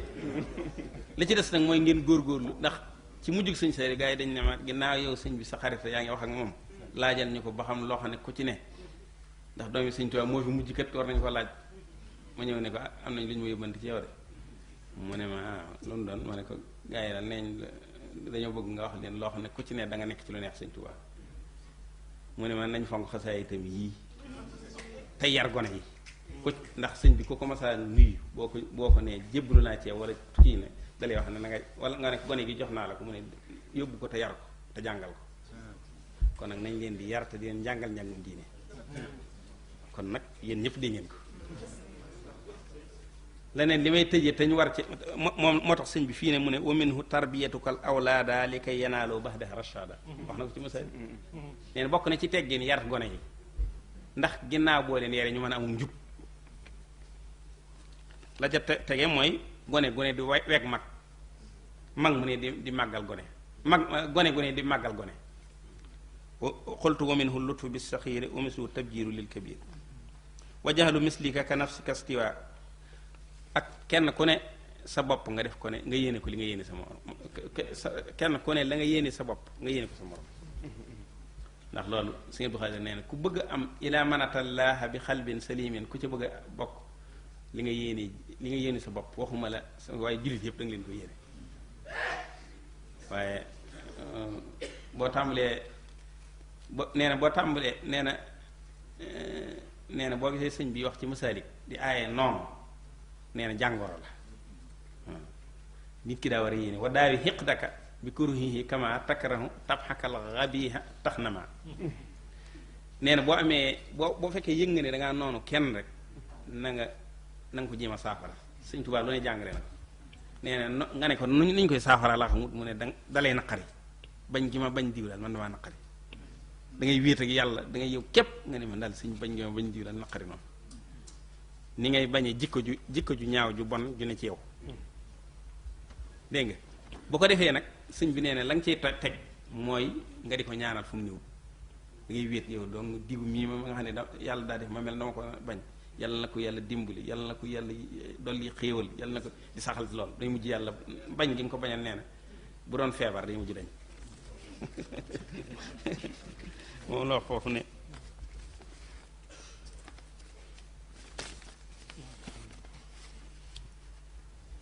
li ci des nag mooy ngeen góorgóorlu ndax ci mujjug sëñ Sayri gars yi dañ ne ma ginnaaw yow sëñ bi sa xarit yaa ngi wax ak moom laajal ñu ko ba xam loo xam ne ku ci ne ndax doomi sëñ Tuubaa moo fi mujj kat war nañu ko laaj ma ñëw ne ko am nañ lu ñu ma yóbbanti ci yow de mu ne ma lu mu doon ma ne ko gars yi daal neeñ dañoo bëgg nga wax leen loo xam ne ku ci ne da nga nekk ci lu neex sëñ Tuubaa mu ne ma nañ fonk xasaay itam yii te yar gone yi ku ndax sëñ bi ku ko masaa nuyu boo ko nee jébbalu naa ci yow wala kii ne dalay wax ne na nga wala nga ne gone gi jox naa la ko mu ne yóbbu ko te yar ko te jàngal ko kon nag nañ leen di yar te di leen jàngal njàngum diine kon nag yéen ñëpp dégg ngeen ko leneen li may tëjee te ñu war ci moom moo tax sëñ bi fii ne mu ne wa minhu tarbiyatukal awlaada li kay yanaaloo baxda rashada wax na ko ci masal nee na bokk na ci teggin yar gone yi ndax ginnaaw boo leen yare ñu mën a amum njub la ca tege mooy gone di weg mag mu ne di màggal gone gone di màggal gone xultu wa minhu lutfu bis saxiiri wa mislu tabjiru lil kabir wa jahalu mislika ka nafsika stiwa ak kenn ku ne sa bopp nga def ko ne nga yéene ko li nga yéene sa morom kenn ku ne la nga yéene sa bopp nga yéene ko sa morom ndax loolu Sëñ Abdou Khadre nee na ku bëgg am ila manatallaaha bi xalbin salimin ku ci bëgg a bokk li nga yéene sa bopp waxuma la waaye jullit yëpp da nga leen ko yéene waaye boo tàmbalee nee na boo tàmbalee nee na boo gisee sëñ bi wax ci masaalik di aaye noonu nee na jàngoro la nit ki daa war a yéene wa daawi xiqdaka bi kuruhihi kama takrahu tabxakal xabiha tax na ma nee na boo amee boo fekkee yëg nga ne dangaa noonu kenn rek na nga ko jéem a saafara Sëñ Tuubaa lu ne jàngale na nee na nga ne ko nuñ koy saafara laa xamut mu ne dalay naqari bañ gi ma bañ diw daal man damaa naqari da ngay wéet ak yàlla da ngay yow képp nga ne man daal sëñ bañ gi ma bañ diw daal naqari noonu ni ngay bañee jikko ju ñaaw ju bon ju ne ci yow dégg nga bu ko defee nag sëñ bi nee na la nga ciy teg mooy nga di ko ñaanal fu mu niw da ngay wéet yow donc diw mii ma nga xam ne yàlla daa def ma mel dama ko bañ yàlla na ko yàlla dimbali yàlla na ko yàlla dolli xéewal yàlla na ko di saxal ci lool day mujj yàlla bañ gi nga ko bañal nee na bu doon feebar day mujj dañ moom la wax foofu ne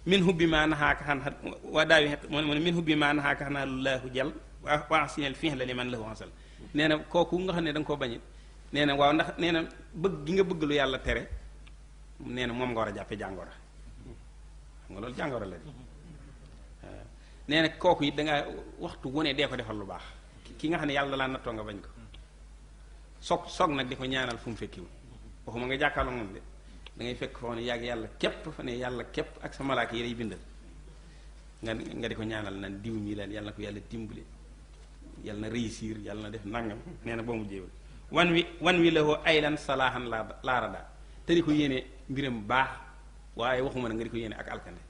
min hubbi ma nahaaka xan waa daawi mu ne min hubbi ma nahaaka xanaa lullahu jal waa sinel fii la li man lahu ansal nee na kooku nga xam ne da nga koo bañit nee na waaw ndax nee na bëgg gi nga bëgg lu yàlla tere nee na moom nga war a jàppe jàngoro xam nga loolu jàngoro la di nee na kooku it dangaa waxtu wu ne dee ko defal lu baax ki nga xam ne yàlla laa nattoo nga bañ ko soog nag di ko ñaanal fu mu fekkiwul waxuma nga jàkkaarloo moom de da ngay fekk foo ne yàgg yàlla képp fa ne yàlla képp ak sa malaaka yi lay bindal nga di ko ñaanal nan diw mi leen yàlla na ko yàlla dimbali yàlla na réussir yàlla na def nangam nee na boo mu jéewal wan wi la woo aylan salaahan laarada te di ko yéene mbiram baax waaye waxuma na nga di ko yéene ak alkande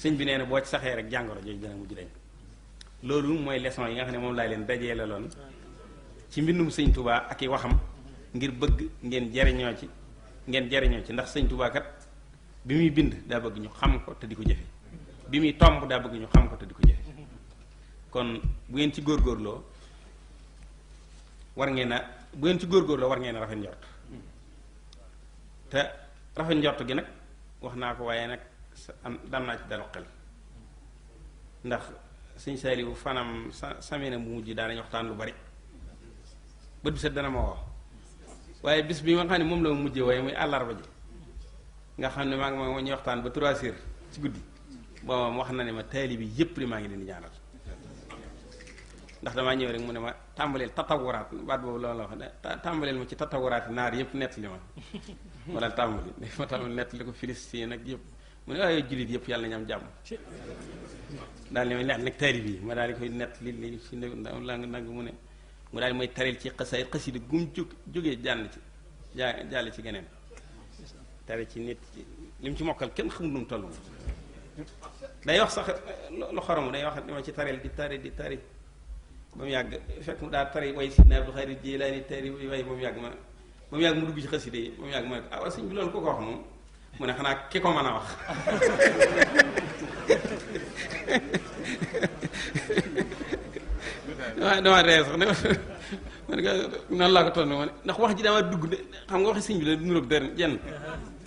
sëñ bi nee na boo ci saxee rek jàngoro jooju dana mujj dañ loolu mooy leçon yi nga xam ne moom laay leen dajee la loon ci mbindum sëñ Touba ak i waxam ngir bëgg ngeen jariñoo ci ndax sëñ Touba kat bi muy bind daa bëgg ñu xam ko te di ko jëfe bi muy tomb daa bëgg ñu xam ko te di ko jëfe kon bu ngeen ci góorgóorloo war ngeen a rafet njort te rafet njort gi nag wax naa ko waaye nag dam naa ci dalu xel ndax sëñ Saaliwu fanam samina bu mujj daanañ waxtaan lu bari bët bi set dana ma woo waaye bis bi nga xam ne moom la ma mujjee waaye muy àllarba ji nga xam ne maa ngi ma ñuy waxtaan ba 3 heures ci guddi booba wax na ne ma taalibe bi yépp li maa ngi leen di ñaanal ndax damaa ñëw rek mu ne ma tàmbaleel tatawuraat baat boobu loolu la wax ne tàmbaleel ma ci tatawuraat naar yépp nettali ma wala tàmbali ma tàmbali nettali ko Filistin ak yépp mu ne waaye jullit yépp yàlla nañu am jàmm daal li may neex nag taalibe yi ma daal di koy nettali li ci nag mu ne mu daal di may taril ci xasida gum jógee jàll ci geneen tari ci nit li mu ci mokkal kenn xamul nu mu toll day wax sax lu xoromu day wax dama ci taril di tari ba mu yàgg fekk mu daal tari way Sidna Abdul Xaadir Jilaani tari way ba mu yàgg mu dugg ci xasida yi ba mu yàgg ma ne ko ah sëñ bi loolu ku ko wax moom mu ne xanaa ki ko mën a wax dama ree sax man nga noonu laa ko toll ma ne ndax wax ji dama dugg de xam nga waxi sëñ bi la nuroog dër jenn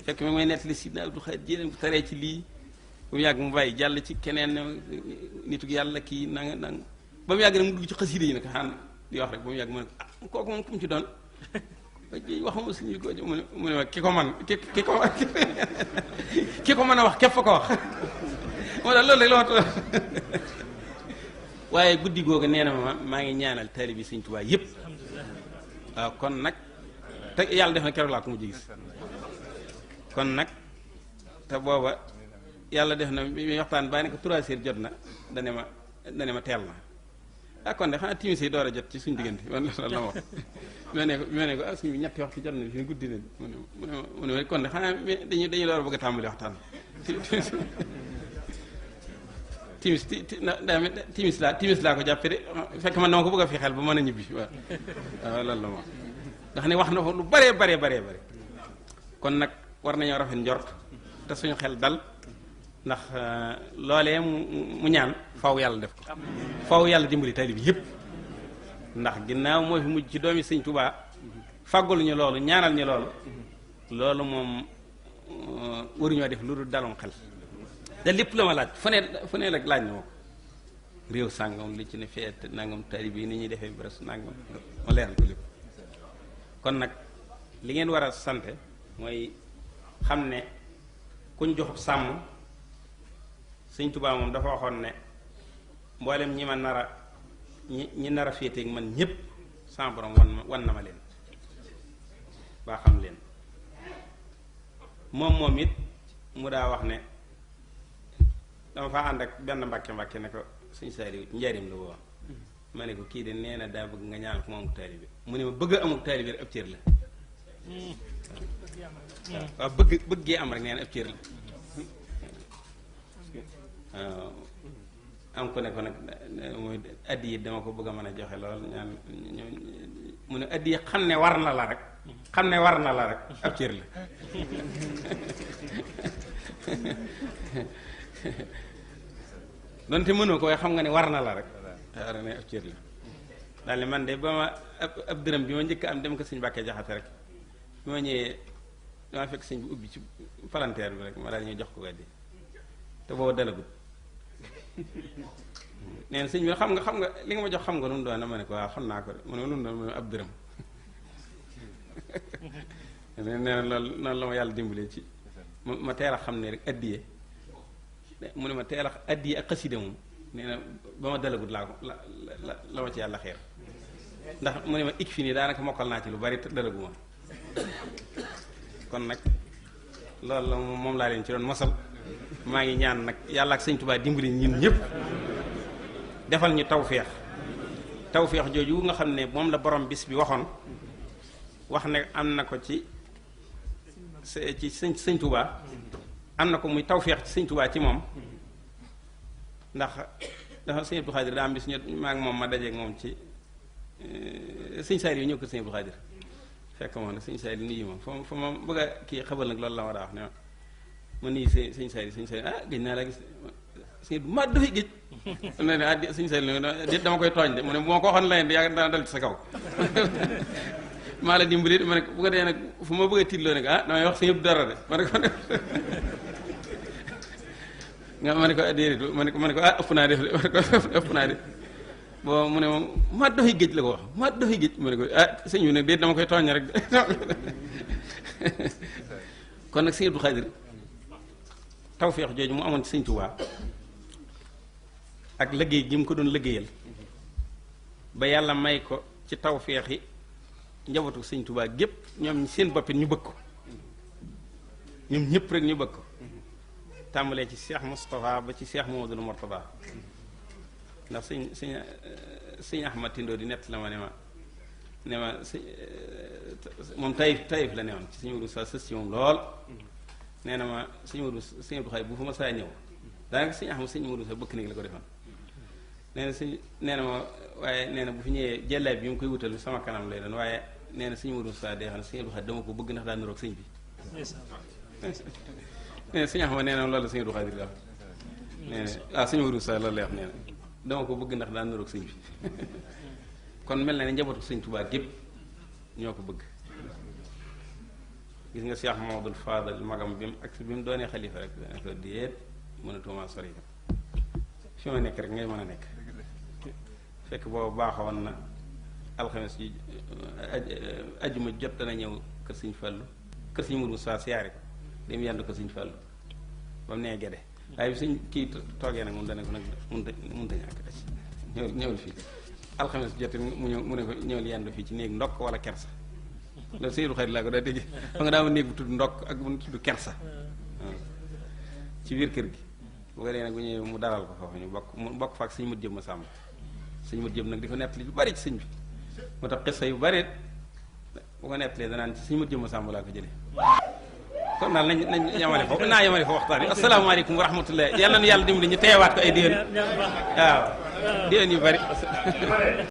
fekk mi may nettali Sidna Abdul Xaadir Jilaani bu taree ci lii ba mu yàgg mu bàyyi jàll ci keneen nitu yàlla kii nanga ba mu yàgg nag mu dugg ci xasida yi nag xaan di wax rek ba mu yàgg mu ne kooku moom ku mu ci doon waxuma suñu ko mu ne ma ki ko man ki ko mën a wax képp fa ko wax moo tax loolu rek la wax waaye guddi googu nee na ma maa ngi ñaanal taalibe Sëñ Tuubaa yépp waaw kon nag te yàlla def na keroog laa ko mujj gis kon nag te booba yàlla def na bi waxtaan baa ne ko 3 heures jot na dane ma teel na ah kon de xanaa timis yi door a jot ci suñu diggante man loolu la ma wax ma ne ko ah suñu ñetti waxtu jot na fi guddi na mu ne kon de xanaa dañuy door a bëgg a tàmbali waxtaan timis laa ko jàppe de fekk man dama ko bëgg a fi xel ba mën a ñibbi waaw loolu la ma nga xam ne wax na fa lu bare kon nag war nañoo rafet njort te suñu xel dal ndax loolee mu ñaan faw yàlla def ko faw yàlla dimbali taalibe bi yépp ndax ginnaaw moo fi mujj ci doomi Sëñ Tuubaa fàggul ñu loolu ñaanal ñu loolu moom waruñoo def lu dul daloon xel te lépp la ma laaj fu ne rek laaj na ma ko réew sàngam li ci ne feet nangam taalibe yi ni ñuy defee bres nangam ma leeral ko lépp kon nag li ngeen war a sante mooy xam ne kuñ joxub sàmm Sëñ Tuubaa moom dafa waxoon ne mboolem ñi ma ñi nar a féeteeg man ñépp sama borom wan na ma leen baa xam leen moom it mu daa wax ne dama faa ànd ak benn mbàkke ne ko Sëñ Saaliw njariñ la woo ma ne ko kii de nee na daa bëgg nga ñaan ko mu amuk taalibe mu ne ma bëgg a amuk taalibe rek ab cër la waaw bëgg gee am rek nee na ab cër la waaw am ko ne ko nag mooy addi yi dama ko bëgg a mën a joxe lool ñaan mu ne addi yi xam ne war na la rek xam ne war na la rek ab cër la donte mënoo ko waaye xam nga ne war na la rek war ne ab cër la daal ne man de ba ma ab dërëm bi ma njëkk am dem ko sëñ Mbàkke Jaxate rek bi ma ñëwee dama fekk sëñ bi ubbi ci palanteer bi rek ma daal ñuy jox ko addi te boobu dalagut nee na sëñ bi xam nga li nga ma jox xam nga lu mu doon ma ne ko waaw xam naa ko de mu ne lu mu doon mu ne ab dërëm nee na loolu noonu la ma yàlla dimbalee ci ma teel a xam ne rek addiye mu ne ma teel a addiye ak xasida moom nee na ba ma dalagut laa ko la ma ci yàlla xeer ndax mu ne ma ik fi nii daanaka mokkal naa ci lu bari te dalagu ma kon nag loolu la moom laa leen ci doon mosal maa ngi ñaan nag yàlla ak sëñ Tuubaa dimbali ñun ñëpp defal ñu tawféex jooju nga xam ne moom la borom bis bi waxoon wax ne am na ko ci sëñ Tuubaa am na ko muy tawféex ci sëñ Tuubaa ci moom ndax dafa sëñ Abdou Khadir daa am bis ñu maa ngi moom ma dajeeg moom ci sëñ Saaliw ñëw kër sëñ Abdou Khadir fekk moom nag sëñ Saaliw nuyu ma fa ma bëgg a kii xabal nag loolu la ma daa wax ne ma nii sëñ Saaliw ah gëj naa la gis sëñ bi ma dafay géej ne ne ah sëñ Saaliw dama koy tooñ de mu ne bu ma ko waxoon la yaa dana dal ci sa kaw maa la dimbali ma ne bu ko dee nag fu ma bëgg a tiitloo nag ah damay wax sëñ yëpp dara de ma ne ko ma ne ko déedéet ma ne ko ah ëpp naa def de ma ne ko ëpp naa def bon mu ne moom ma doxi géej la ko wax ma doxi géej ma ne ko ah sëñ bi nag déet dama koy tooñ rek kon nag sëñ Abdou Khadir tawféex jooju mu amoon ci sëñ Tuubaa ak liggéey gi mu ko doon liggéeyal ba yàlla may ko ci tawféex yi njabootu sëñ Tuubaa gépp ñoom seen boppit ñu bëgg ko ñoom ñëpp rek ñu bëgg ko tàmbalee ci Cheikh Moustapha ba ci Cheikh Mamadou Mourtada ndax sëñ Ahmad Tindo di nett la ma ne ma moom Taïf la ne woon ci sëñ Modou sa sës ci moom lool nee na ma sëñ Modou sëñ Abdou Khadir bu fa ma saa ñëw daanaka sëñ Ahmad sëñ Modou sa bëkk néeg la ko defoon nee na ma waaye nee na bu fi ñëwee jëllaay bi mu koy wutal sama kanam lay doon waaye nee na sëñ Modou sa dee xam ne sëñ Abdou Khadir dama ko bëgg ndax daa niroog sëñ bi nee na sëñ Ahmad nee na loolu sëñ Abdou Khadir la nee na sëñ Modou sa loolu lay wax nee na dama ko bëgg ndax daa niroog sëñ bi kon mel na ne njabootu sëñ Tuubaa gépp ñoo ko bëgg gis nga Cheikh Mamadou Fadal magam bi mu doonee xalifa rek dana ko déet mënatuma sori fi ma nekk rek ngay mën a nekk fekk boobu baaxoon na alxames yi ajjuma jot dana ñëw kër sëñ Fallu kër sëñ Mourou Moussa siyaare ko dem yandu ko sëñ Fallu ba mu nee gede waaye bi sëñ kii toogee nag moom dana ko nag mënta ñàkk des ñëwul fii alxames jot mu ne ko ñëwul yandu fii ci néeg ndokk wala kersa loolu sëñ Abdou Khadir laa ko daa dégg fa nga daa ma néeg bu tudd ndokk ak bu tudd kersa ci biir kër gi bu ko dee nag bu ñëwee mu dalal ko foofu mu bokk fa ak sëñ mut jëm ma sàmm sëñ mut jëm nag di ko nettali lu bari ci sëñ bi moo tax xissa yu bari bu ko nettalee danaan ci sëñ mut jëm ma sàmm laa ko jëlee kon daal nañ yamale foofu naa yamale foofu waxtaan bi asalaamaaleykum wa rahmatullah yàlla na yàlla dimbali ñu teewaat ko ay déwén waaw déwén yu bari